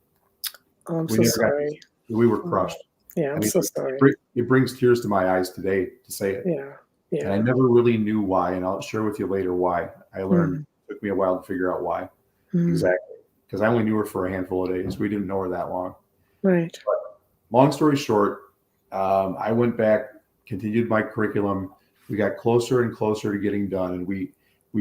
Oh, I'm so sorry. We were crushed. Yeah, I'm so sorry. It brings tears to my eyes today to say it. Yeah. And I never really knew why, and I'll share with you later why. I learned it took me a while to figure out why exactly, because I only knew her for a handful of days. We didn't know her that long. Right. But long story short, I went back, continued my curriculum. We got closer and closer to getting done, and we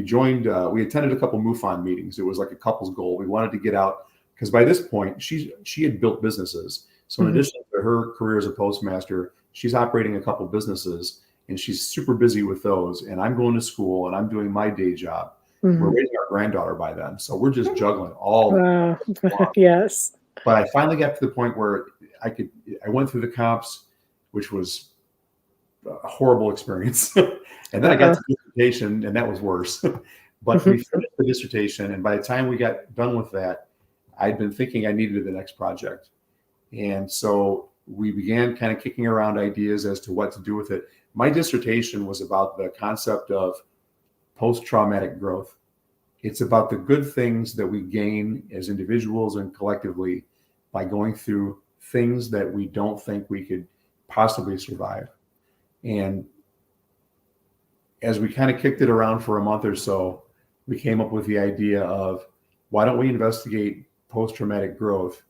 joined. We attended a couple MUFON meetings. It was like a couple's goal. We wanted to get out because by this point she had built businesses. So in addition to her career as a postmaster, she's operating a couple businesses, and she's super busy with those. And I'm going to school, and I'm doing my day job. We're raising our granddaughter by then, so we're just juggling all. Yes. But I finally got to the point where I went through the comps, which was a horrible experience. And then I got to the dissertation, and that was worse. But we finished the dissertation, and by the time we got done with that, I'd been thinking I needed the next project. And so we began kind of kicking around ideas as to what to do with it. My dissertation was about the concept of post-traumatic growth. It's about the good things that we gain as individuals and collectively by going through things that we don't think we could possibly survive. And as we kind of kicked it around for a month or so, we came up with the idea of, why don't we investigate post-traumatic growth?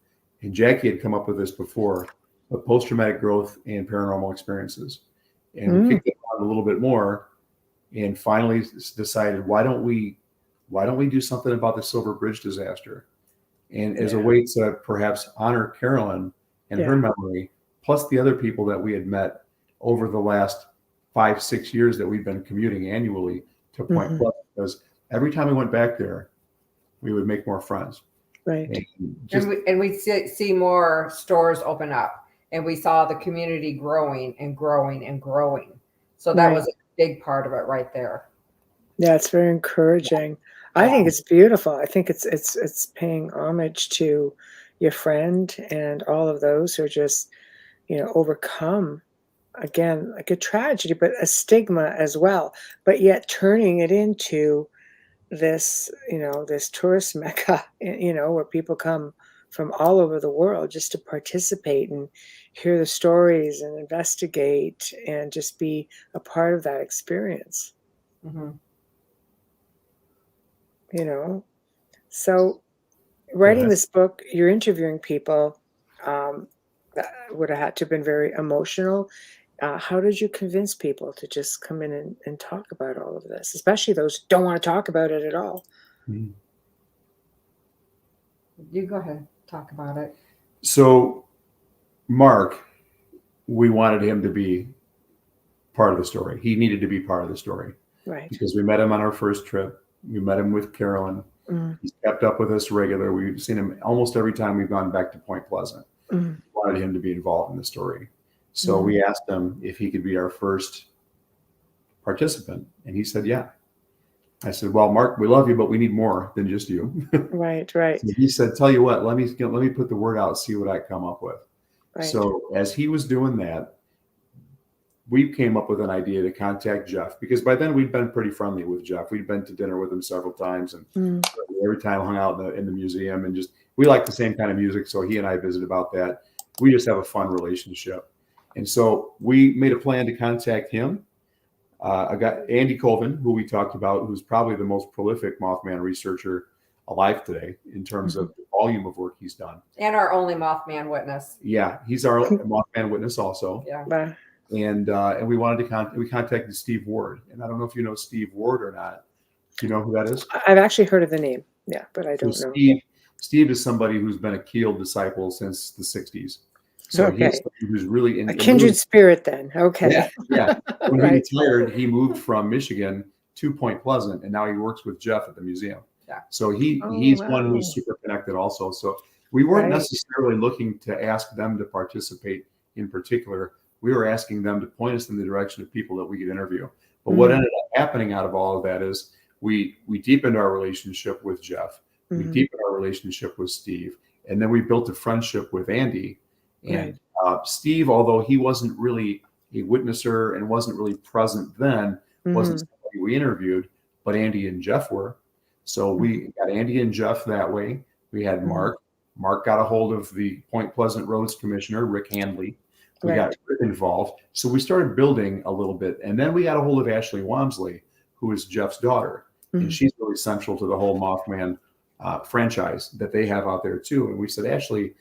And Jaci had come up with this before, but post-traumatic growth and paranormal experiences. And we kicked it on a little bit more and finally decided, why don't we do something about the Silver Bridge disaster? And as a way to perhaps honor Carolyn and her memory, plus the other people that we had met over the last 5-6 years that we've been commuting annually to Point Pleasant, because every time we went back there, we would make more friends. Right. And we see more stores open up, and we saw the community growing and growing and growing. So that was a big part of it right there. Yeah, it's very encouraging. I think it's beautiful. I think it's paying homage to your friend and all of those who are just, overcome, again, like a tragedy, but a stigma as well, but yet turning it into this, this tourist mecca, where people come from all over the world just to participate and hear the stories and investigate and just be a part of that experience. So writing this book, you're interviewing people, that would have had to have been very emotional. How did you convince people to just come in and talk about all of this, especially those who don't want to talk about it at all? You go ahead, talk about it. So Mark we wanted him to be part of the story. He needed to be part of the story. Right. Because we met him on our first trip. We met him with Carolyn. He's kept up with us regular. We've seen him almost every time we've gone back to Point Pleasant. We wanted him to be involved in the story. So we asked him if he could be our first participant. And he said, yeah. I said, well, Mark, we love you, but we need more than just you. Right. Right. So he said, tell you what, let me put the word out, see what I come up with. Right. So as he was doing that, we came up with an idea to contact Jeff, because by then we'd been pretty friendly with Jeff. We'd been to dinner with him several times, and every time hung out in the museum, and just, we like the same kind of music. So he and I visited about that. We just have a fun relationship. And so we made a plan to contact him. I got Andy Colvin, who we talked about, who's probably the most prolific Mothman researcher alive today in terms of the volume of work he's done. And our only Mothman witness. Yeah, he's our Mothman witness also. Yeah. And we wanted to we contacted Steve Ward. And I don't know if you know Steve Ward or not. Do you know who that is? I've actually heard of the name. Yeah, but I don't know. Steve is somebody who's been a Keeled disciple since the 60s. So he's somebody who's really a kindred spirit then. Okay. Yeah. When he retired, he moved from Michigan to Point Pleasant, and now he works with Jeff at the museum. Yeah. So he's one who's super connected also. So we weren't necessarily looking to ask them to participate in particular. We were asking them to point us in the direction of people that we could interview. But what ended up happening out of all of that is we deepened our relationship with Jeff. We deepened our relationship with Steve. And then we built a friendship with Andy. And Steve, although he wasn't really a witnesser and wasn't really present then, wasn't somebody we interviewed, but Andy and Jeff were. So we got Andy and Jeff that way. We had Mark. Mark got a hold of the Point Pleasant Roads Commissioner, Rick Handley. We got Rick involved. So we started building a little bit. And then we got a hold of Ashley Walmsley, who is Jeff's daughter. And she's really central to the whole Mothman franchise that they have out there too. And we said, Ashley,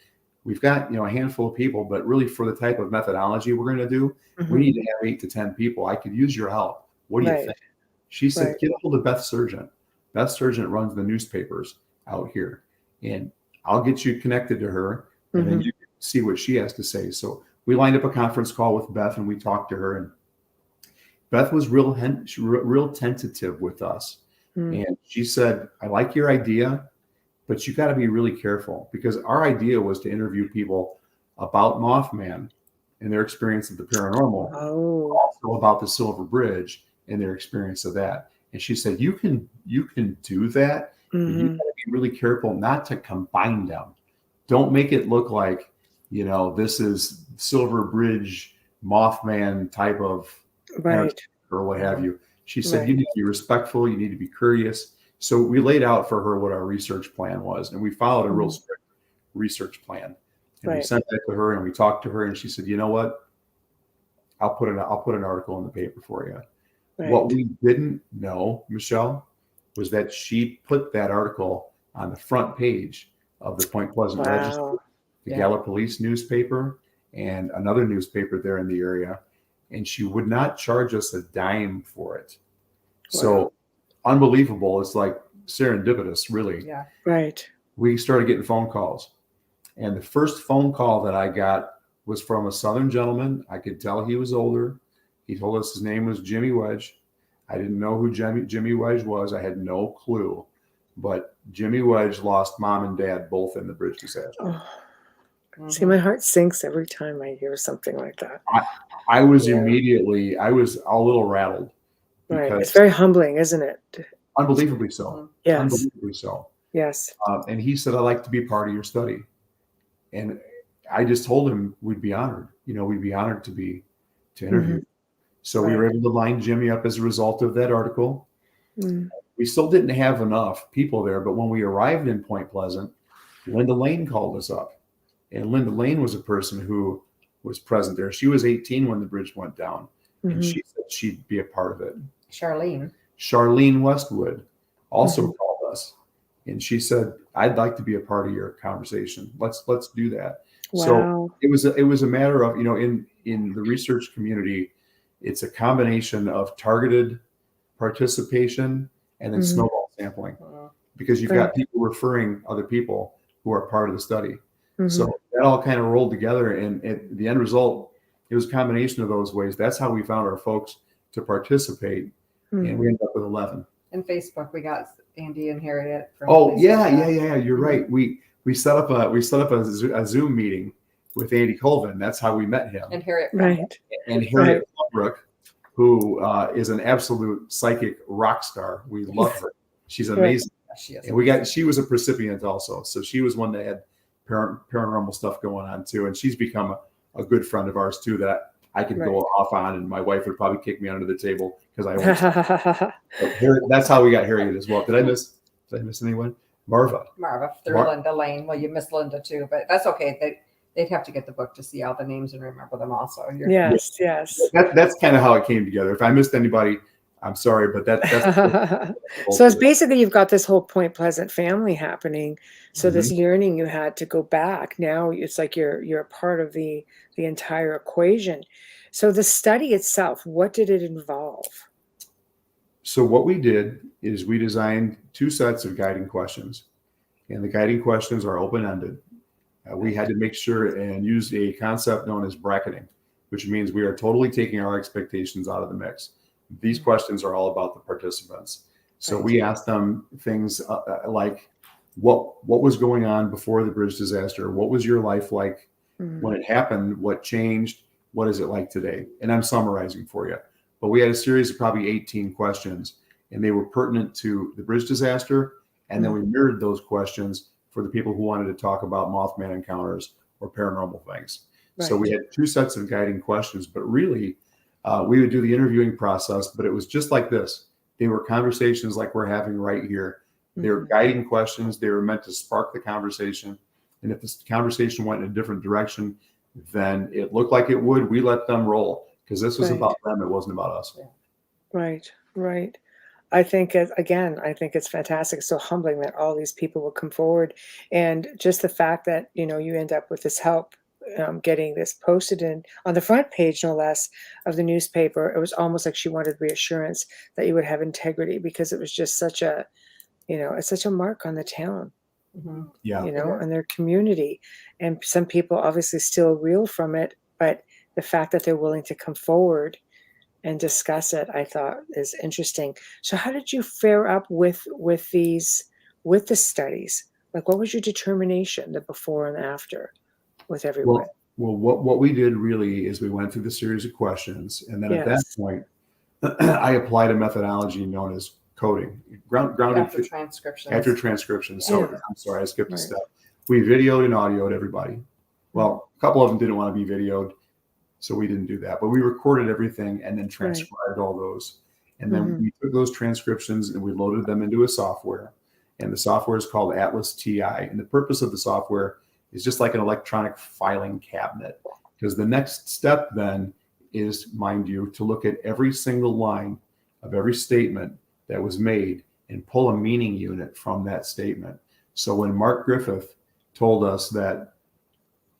we've got, a handful of people, but really for the type of methodology we're going to do, we need to have 8 to 10 people. I could use your help. What do you think? She said, get a hold of Beth Sargent. Beth Sargent runs the newspapers out here, and I'll get you connected to her, and then you can see what she has to say. So we lined up a conference call with Beth, and we talked to her, and Beth was real tentative with us. And she said, I like your idea, but you got to be really careful, because our idea was to interview people about Mothman and their experience of the paranormal, also about the Silver Bridge and their experience of that. And she said, you can do that. But you got to be really careful not to combine them. Don't make it look like, this is Silver Bridge Mothman type of or what have you. She said, you need to be respectful. You need to be curious. So we laid out for her what our research plan was, and we followed a real strict research plan. And we sent that to her, and we talked to her, and she said, you know what? I'll put an article in the paper for you. What we didn't know, Michelle, was that she put that article on the front page of the Point Pleasant Register, the Gallup Police newspaper, and another newspaper there in the area. And she would not charge us a dime for it. So unbelievable. It's like serendipitous, really. Yeah. Right. We started getting phone calls. And the first phone call that I got was from a Southern gentleman. I could tell he was older. He told us his name was Jimmy Wedge. I didn't know who Jimmy Wedge was. I had no clue. But Jimmy Wedge lost mom and dad both in the bridge disaster. See, my heart sinks every time I hear something like that. I was immediately, I was a little rattled. Right. It's very humbling, isn't it? Unbelievably so. Yes. Unbelievably so. Yes. And he said, I'd like to be part of your study. And I just told him we'd be honored. We'd be honored to interview. So we were able to line Jimmy up as a result of that article. We still didn't have enough people there, but when we arrived in Point Pleasant, Linda Lane called us up. And Linda Lane was a person who was present there. She was 18 when the bridge went down, and she said she'd be a part of it. Charlene Westwood also called us, and she said, I'd like to be a part of your conversation. Let's do that. So it was a matter of, in the research community, it's a combination of targeted participation and then snowball sampling, because you've got people referring other people who are part of the study. So that all kind of rolled together, and the end result it was a combination of those ways. That's how we found our folks to participate, and we ended up with 11. And Facebook, we got Andy and Harriet. From Oh Facebook. yeah. You're right. We set up a Zoom meeting with Andy Colvin. That's how we met him. And Harriet. Right. And Harriet Brook, who is an absolute psychic rock star. We love her. She's amazing. She is. And she was a recipient also. So she was one that had paranormal stuff going on too. And she's become a good friend of ours too, that I could go off on, and my wife would probably kick me under the table because I always. That's how we got Harriet as well. Did I miss anyone? Marva through Linda Lane. Well, you missed Linda too, but that's okay. They'd have to get the book to see all the names and remember them also. Yes. That's kind of how it came together. If I missed anybody, I'm sorry, but that's so it's basically you've got this whole Point Pleasant family happening. So this yearning you had to go back. Now it's like you're a part of the entire equation. So the study itself, what did it involve? So what we did is we designed 2 sets of guiding questions, and the guiding questions are open-ended. We had to make sure and use a concept known as bracketing, which means we are totally taking our expectations out of the mix. These questions are all about the participants. So we asked them things like, what was going on before the bridge disaster? What was your life like when it happened? What changed? What is it like today? And I'm summarizing for you. But we had a series of probably 18 questions, and they were pertinent to the bridge disaster. And then we mirrored those questions for the people who wanted to talk about Mothman encounters or paranormal things. Right. So we had 2 sets of guiding questions, but really we would do the interviewing process, but it was just like this. They were conversations like we're having right here. They were guiding questions. They were meant to spark the conversation. And if this conversation went in a different direction than it looked like it would, we let them roll, because this was about them. It wasn't about us. Right. I think it's fantastic. It's so humbling that all these people will come forward, and just the fact that, you end up with this help, getting this posted on the front page, no less, of the newspaper. It was almost like she wanted reassurance that you would have integrity, because it was just such a, it's such a mark on the town, and their community. And some people obviously still reel from it, but the fact that they're willing to come forward and discuss it, I thought, is interesting. So how did you fare up with the studies? Like, what was your determination, the before and after, with everyone? Well, what we did really is we went through the series of questions, and then at that point, I applied a methodology known as coding, grounded after transcription. So I'm sorry, I skipped a step. We videoed and audioed everybody. Well, a couple of them didn't want to be videoed, so we didn't do that. But we recorded everything and then transcribed all those. And then we took those transcriptions and we loaded them into a software. And the software is called Atlas TI. And the purpose of the software is just like an electronic filing cabinet. Because the next step then is, mind you, to look at every single line of every statement that was made and pull a meaning unit from that statement. So when Mark Griffith told us that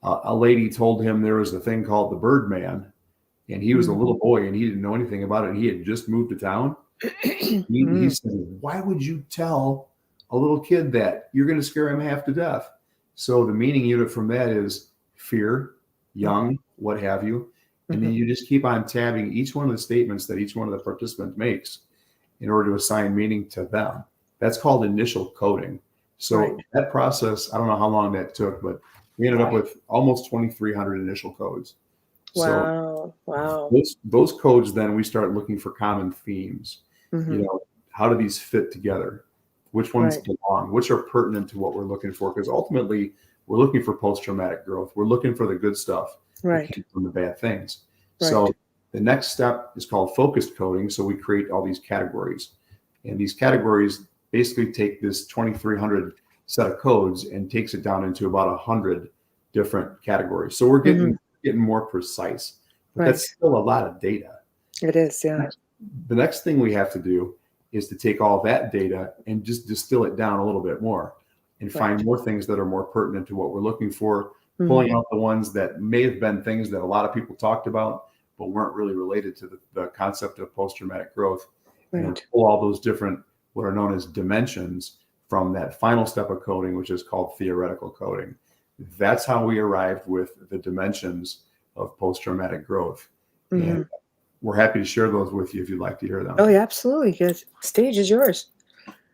a lady told him there was a thing called the Birdman, and he was a little boy and he didn't know anything about it, and he had just moved to town, he said, why would you tell a little kid that? You're going to scare him half to death. So the meaning unit from that is fear, young, what have you. And then you just keep on tabbing each one of the statements that each one of the participants makes in order to assign meaning to them. That's called initial coding. So that process, I don't know how long that took, but we ended up with almost 2,300 initial codes. Wow. Those codes, then we start looking for common themes. How do these fit together? Which ones belong? Which are pertinent to what we're looking for? Because ultimately, we're looking for post-traumatic growth. We're looking for the good stuff from the bad things. So the next step is called focused coding. So we create all these categories. And these categories basically take this 2,300 set of codes and takes it down into about 100 different categories. So we're getting more precise, but that's still a lot of data. It is, yeah. The next thing we have to do is to take all that data and just distill it down a little bit more and find more things that are more pertinent to what we're looking for, pulling out the ones that may have been things that a lot of people talked about, but weren't really related to the concept of post-traumatic growth. And pull all those different, what are known as dimensions, from that final step of coding, which is called theoretical coding. That's how we arrived with the dimensions of post-traumatic growth. Mhm. And we're happy to share those with you if you'd like to hear them. Oh, yeah, absolutely. Good. Stage is yours.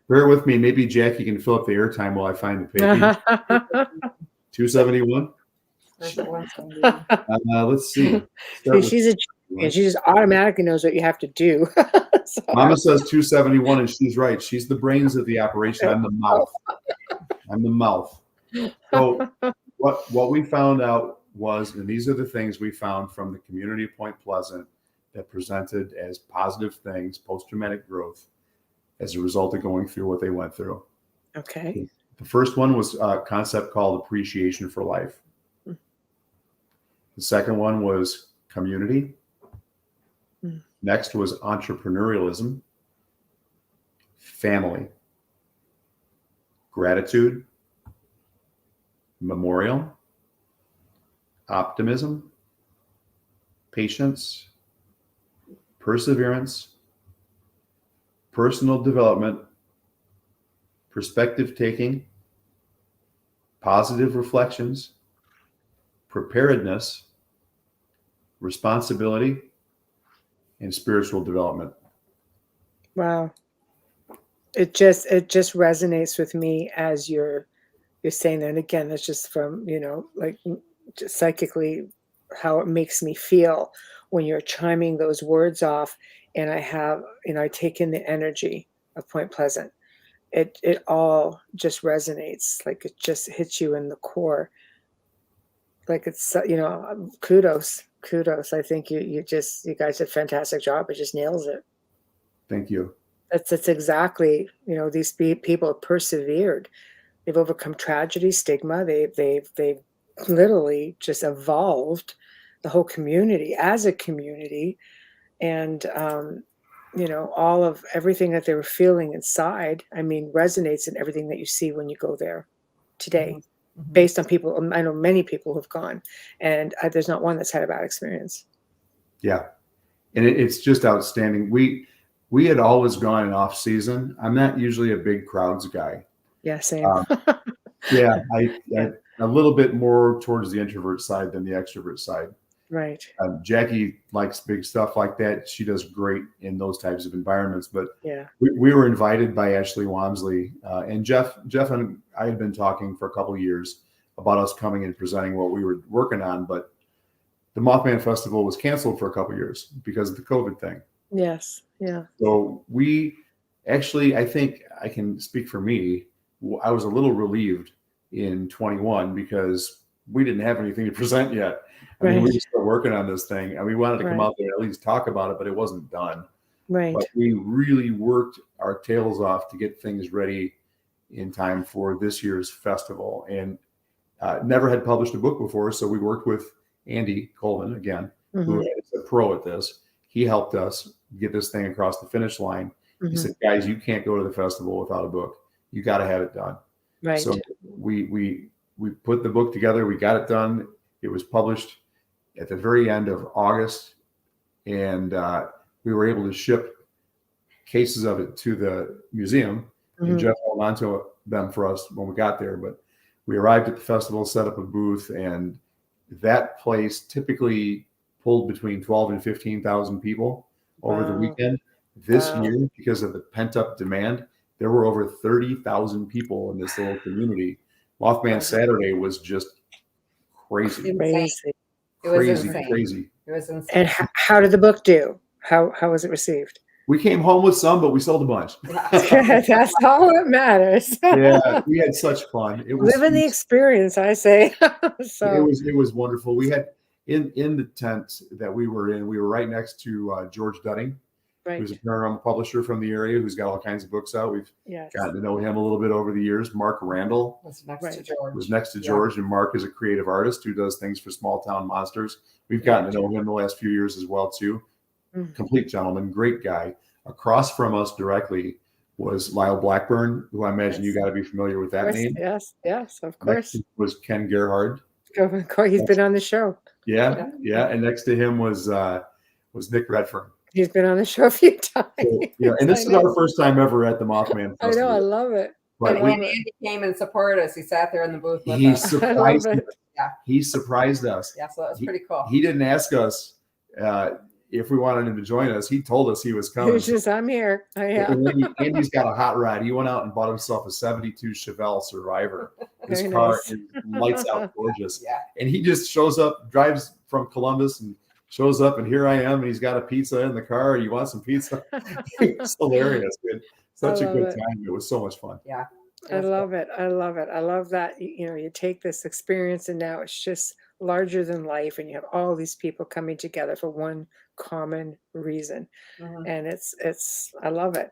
Bear with me. Maybe Jackie can fill up the airtime while I find the page. 271. Let's see. See, she's a champion. She just automatically knows what you have to do. So Mama says 271, and she's right. She's the brains of the operation. I'm the mouth. I'm the mouth. So what we found out was, and these are the things we found from the community of Point Pleasant that presented as positive things, post-traumatic growth, as a result of going through what they went through. Okay. The first one was a concept called appreciation for life. The second one was community. Next was entrepreneurialism, family, gratitude, memorial, optimism, patience, perseverance, personal development, perspective taking, positive reflections, preparedness, responsibility, and spiritual development. Wow. It just resonates with me as you're saying that. And again, that's just from, like just psychically how it makes me feel when you're chiming those words off. And I have, I take in the energy of Point Pleasant. It all just resonates, like it just hits you in the core. Like it's, kudos. I think you guys did a fantastic job. It just nails it. Thank you. That's exactly, these people have persevered. They've overcome tragedy, stigma. They've literally just evolved the whole community as a community. And, all of everything that they were feeling inside, resonates in everything that you see when you go there today. Mm-hmm. Based on people, I know many people who've gone, and there's not one that's had a bad experience. Yeah. And it's just outstanding. We had always gone in off season. I'm not usually a big crowds guy. Yeah, same. Yeah, I a little bit more towards the introvert side than the extrovert side. Right. Jackie likes big stuff like that. She does great in those types of environments. But yeah, we were invited by Ashley Walmsley and Jeff and I had been talking for a couple of years about us coming and presenting what we were working on. But the Mothman Festival was canceled for a couple of years because of the COVID thing. Yes. Yeah. So we actually, I think I can speak for me. I was a little relieved in 21 because we didn't have anything to present yet. We were still working on this thing, and we wanted to come out there and at least talk about it, but it wasn't done. Right. But we really worked our tails off to get things ready in time for this year's festival, and never had published a book before. So we worked with Andy Colvin again, who is a pro at this. He helped us get this thing across the finish line. He said, guys, you can't go to the festival without a book. You got to have it done. Right. So we put the book together. We got it done. It was published at the very end of August, and we were able to ship cases of it to the museum. And Jeff held on to them for us when we got there. But we arrived at the festival, set up a booth, and that place typically pulled between 12 and 15,000 people over the weekend. This year, because of the pent-up demand, there were over 30,000 people in this little community. Mothman Saturday was just crazy. Crazy. It was insane. It was insane. And how did the book do? How was it received? We came home with some, but we sold a bunch. That's all that matters. Yeah, we had such fun. It was living the experience, I say. So it was wonderful. We had in the tent that we were in, we were right next to George Dudding, who's a paranormal publisher from the area who's got all kinds of books out. We've gotten to know him a little bit over the years. Mark Randall was next to George. Was next to George, and Mark is a creative artist who does things for small town monsters. We've gotten to know him the last few years as well too. Complete gentleman, great guy. Across from us directly was Lyle Blackburn, who I imagine you got to be familiar with that name. Yes, of course. Next was Ken Gerhard. He's been on the show. Yeah. And next to him was Nick Redfern. He's been on the show a few times. So, and this is our first time ever at the Mothman Festival. I know, I love it. But when Andy came and supported us, he sat there in the booth with he us. surprised us. he surprised us. Yeah, so that was pretty cool. He didn't ask us if we wanted him to join us. He told us he was He coming. was just, I'm here. Andy's got a hot rod. He went out and bought himself a 72 Chevelle Survivor. His Very car nice. is lights out gorgeous. Yeah. And he just shows up, drives from Columbus and shows up, and here I am, and he's got a pizza in the car. You want some pizza? It's hilarious, dude. Such a good time. It was so much fun. Yeah. I love it. I love it. I love that, you take this experience and now it's just larger than life, and you have all these people coming together for one common reason. Mhm. And it's I love it.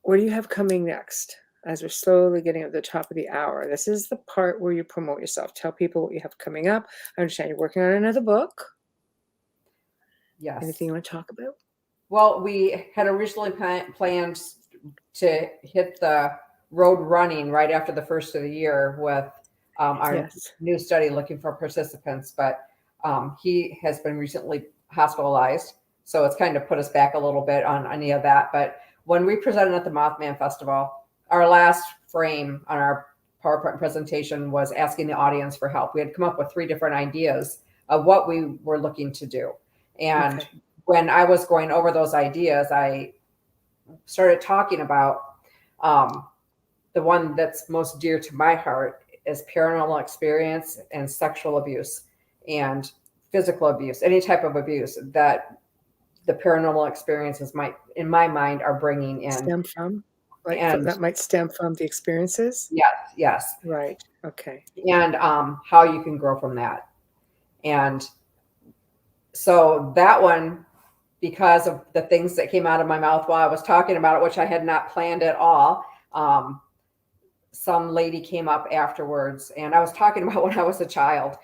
What do you have coming next? As we're slowly getting at the top of the hour, this is the part where you promote yourself. Tell people what you have coming up. I understand you're working on another book. Yes. Anything you want to talk about? Well, we had originally planned to hit the road running right after the first of the year with our new study looking for participants, but he has been recently hospitalized, so it's kind of put us back a little bit on any of that. But when we presented at the Mothman Festival, our last frame on our PowerPoint presentation was asking the audience for help. We had come up with 3 different ideas of what we were looking to do. And when I was going over those ideas, I started talking about the one that's most dear to my heart is paranormal experience and sexual abuse and physical abuse, any type of abuse that the paranormal experiences might, in my mind, are bringing in. Stem from? And that might stem from the experiences? Yes. Right. Okay. And how you can grow from that. And so that one, because of the things that came out of my mouth while I was talking about it, which I had not planned at all, some lady came up afterwards, and I was talking about when I was a child.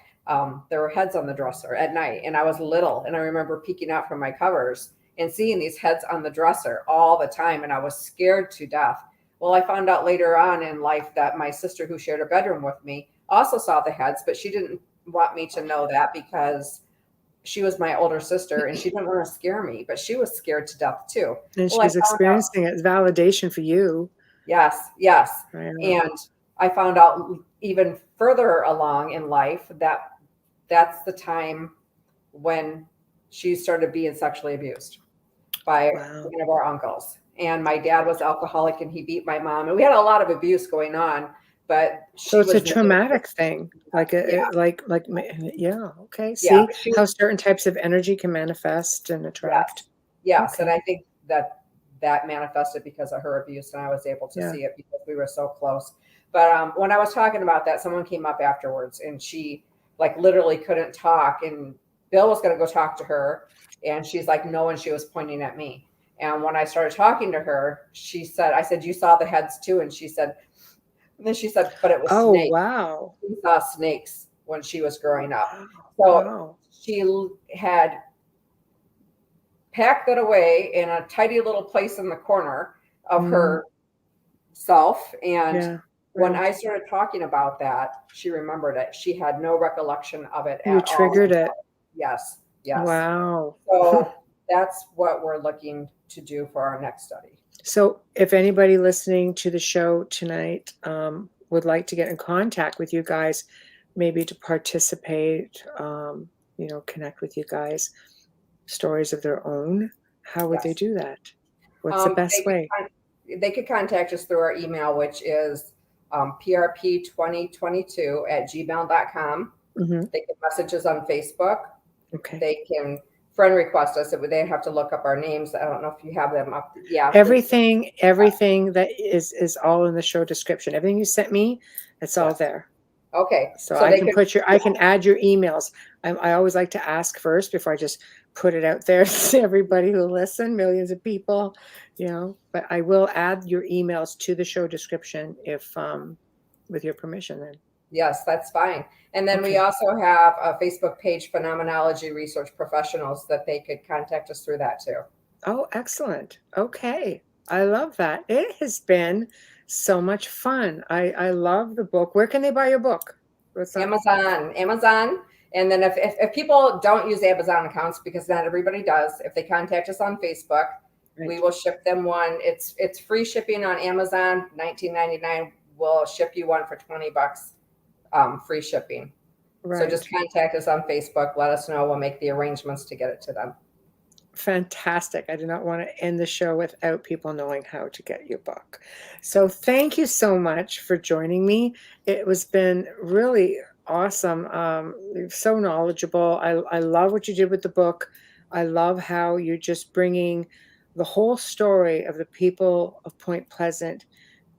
There were heads on the dresser at night, and I was little, and I remember peeking out from my covers and seeing these heads on the dresser all the time, and I was scared to death. Well, I found out later on in life that my sister, who shared a bedroom with me, also saw the heads, but she didn't want me to know that because she was my older sister and she didn't want to scare me, but she was scared to death too. And she was experiencing it, validation for you. Yes. And I found out even further along in life that that's the time when she started being sexually abused by one of our uncles. And my dad was alcoholic and he beat my mom. And we had a lot of abuse going on, but so it's a traumatic thing. Okay. See how certain types of energy can manifest and attract. Yes. Okay. And I think that manifested because of her abuse, and I was able to see it because we were so close. But when I was talking about that, someone came up afterwards and she literally couldn't talk, and Bill was going to go talk to her, and she's like, no, and she was pointing at me. And when I started talking to her, she said, I said, you saw the heads too? And she said, but it was snakes. Wow. She saw snakes when she was growing up. So she had packed it away in a tidy little place in the corner of her self. And when I started talking about that, she remembered it. She had no recollection of it at all. You triggered it. Yes. Wow. So that's what we're looking to do for our next study. So if anybody listening to the show tonight would like to get in contact with you guys, maybe to participate, connect with you guys, stories of their own, how would they do that? What's the best way? They could contact us through our email, which is prp2022@gmail.com. They can message us on Facebook. Okay. They can friend request us. They have to look up our names. I don't know if you have them up. Yeah. Everything that is all in the show description. Everything you sent me, it's all there. Okay. So I can I can add your emails. I always like to ask first before I just put it out there to everybody who listen, millions of people, but I will add your emails to the show description if, with your permission then. Yes, that's fine. And then we also have a Facebook page, Phenomenology Research Professionals, that they could contact us through that too. Oh, excellent. Okay. I love that. It has been so much fun. I love the book. Where can they buy your book? Amazon. And then if people don't use Amazon accounts, because not everybody does, if they contact us on Facebook, we will ship them one. It's free shipping on Amazon, $19.99. We'll ship you one for $20 free shipping. Right. So just contact us on Facebook. Let us know. We'll make the arrangements to get it to them. Fantastic. I do not want to end the show without people knowing how to get your book. So thank you so much for joining me. It was been really awesome. You're so knowledgeable. I love what you did with the book. I love how you're just bringing the whole story of the people of Point Pleasant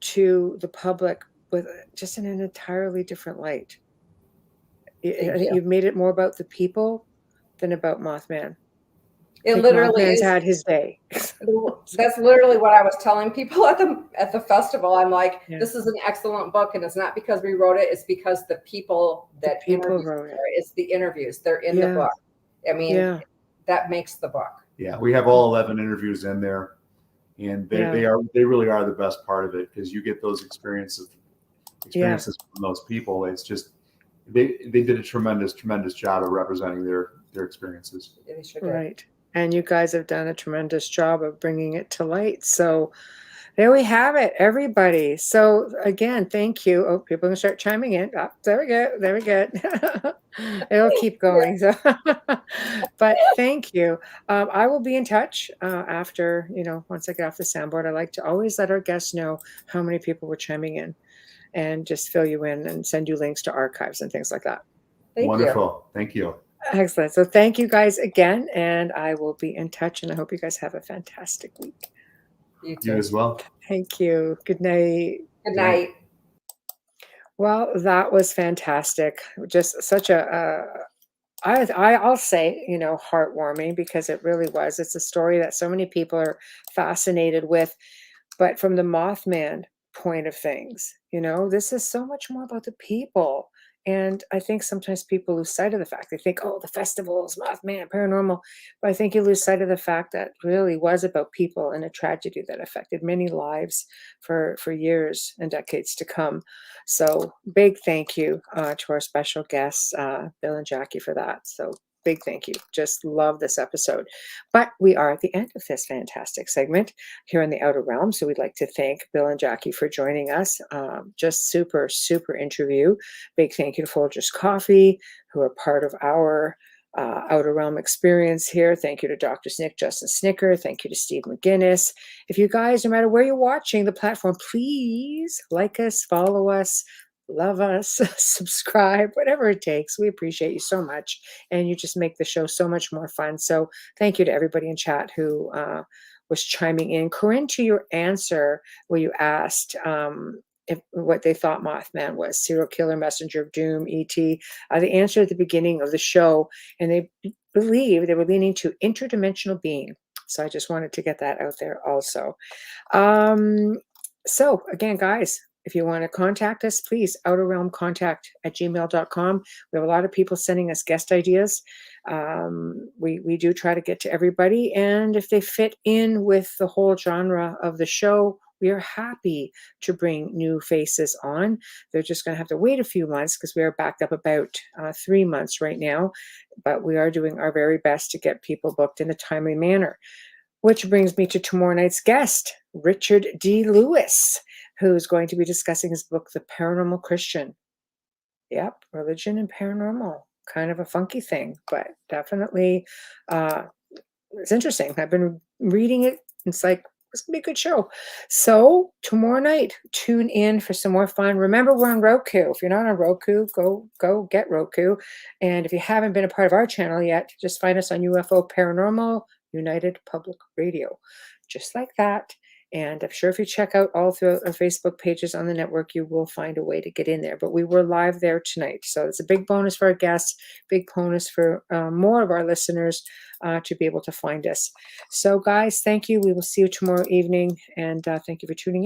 to the public with just in an entirely different light. I think you've made it more about the people than about Mothman. It literally Mothman's is. had his day. That's literally what I was telling people at the festival. I'm like, Yeah. this is an excellent book, and it's not because we wrote it. It's because the people that wrote it. It's the interviews. They're in the book. I mean, that makes the book. Yeah, we have all 11 interviews in there, and they really are the best part of it, because you get those experiences from those people. It's just they did a tremendous job of representing their experiences. They sure did. Right. And you guys have done a tremendous job of bringing it to light. So there we have it, everybody. So again, thank you. Oh, people are going to start chiming in. Oh, there we go. There we go. It'll keep going. So, but thank you. I will be in touch after, once I get off the soundboard. I like to always let our guests know how many people were chiming in and just fill you in and send you links to archives and things like that. Wonderful. Thank you. Excellent. So thank you guys again, and I will be in touch, and I hope you guys have a fantastic week. You too. You as well. Thank you. Good night. Good night. Well, that was fantastic. Just such I'll say, heartwarming, because it really was. It's a story that so many people are fascinated with, but from the Mothman point of things, this is so much more about the people. And I think sometimes people lose sight of the fact. They think, oh, the festivals, Mothman, paranormal. But I think you lose sight of the fact that really was about people and a tragedy that affected many lives for years and decades to come. So big thank you to our special guests, Bill and Jaci, for that. So big thank you. Just love this episode. But we are at the end of this fantastic segment here in the Outer Realm. So we'd like to thank Bill and Jaci for joining us. Just super, super interview. Big thank you to Folgers Coffee, who are part of our Outer Realm experience here. Thank you to Dr. Snick, Justin Snicker. Thank you to Steve McGinnis. If you guys, no matter where you're watching the platform, please like us, follow us, love us, subscribe, whatever it takes. We appreciate you so much. And you just make the show so much more fun. So thank you to everybody in chat who was chiming in. Corinne, to your answer where you asked what they thought Mothman was, serial killer, messenger of doom, ET, the answer at the beginning of the show, and they believe they were leaning to interdimensional being. So I just wanted to get that out there also. So again, guys, if you want to contact us, please, outerrealmcontact@gmail.com. We have a lot of people sending us guest ideas. We do try to get to everybody. And if they fit in with the whole genre of the show, we are happy to bring new faces on. They're just going to have to wait a few months because we are backed up about 3 months right now. But we are doing our very best to get people booked in a timely manner. Which brings me to tomorrow night's guest, Richard D. Lewis, who's going to be discussing his book, The Paranormal Christian. Yep, religion and paranormal. Kind of a funky thing, but definitely it's interesting. I've been reading it. It's like, it's going to be a good show. So tomorrow night, tune in for some more fun. Remember, we're on Roku. If you're not on Roku, go get Roku. And if you haven't been a part of our channel yet, just find us on UFO Paranormal United Public Radio. Just like that. And I'm sure if you check out all throughout our Facebook pages on the network, you will find a way to get in there. But we were live there tonight. So it's a big bonus for our guests, big bonus for more of our listeners to be able to find us. So guys, thank you. We will see you tomorrow evening. And thank you for tuning in.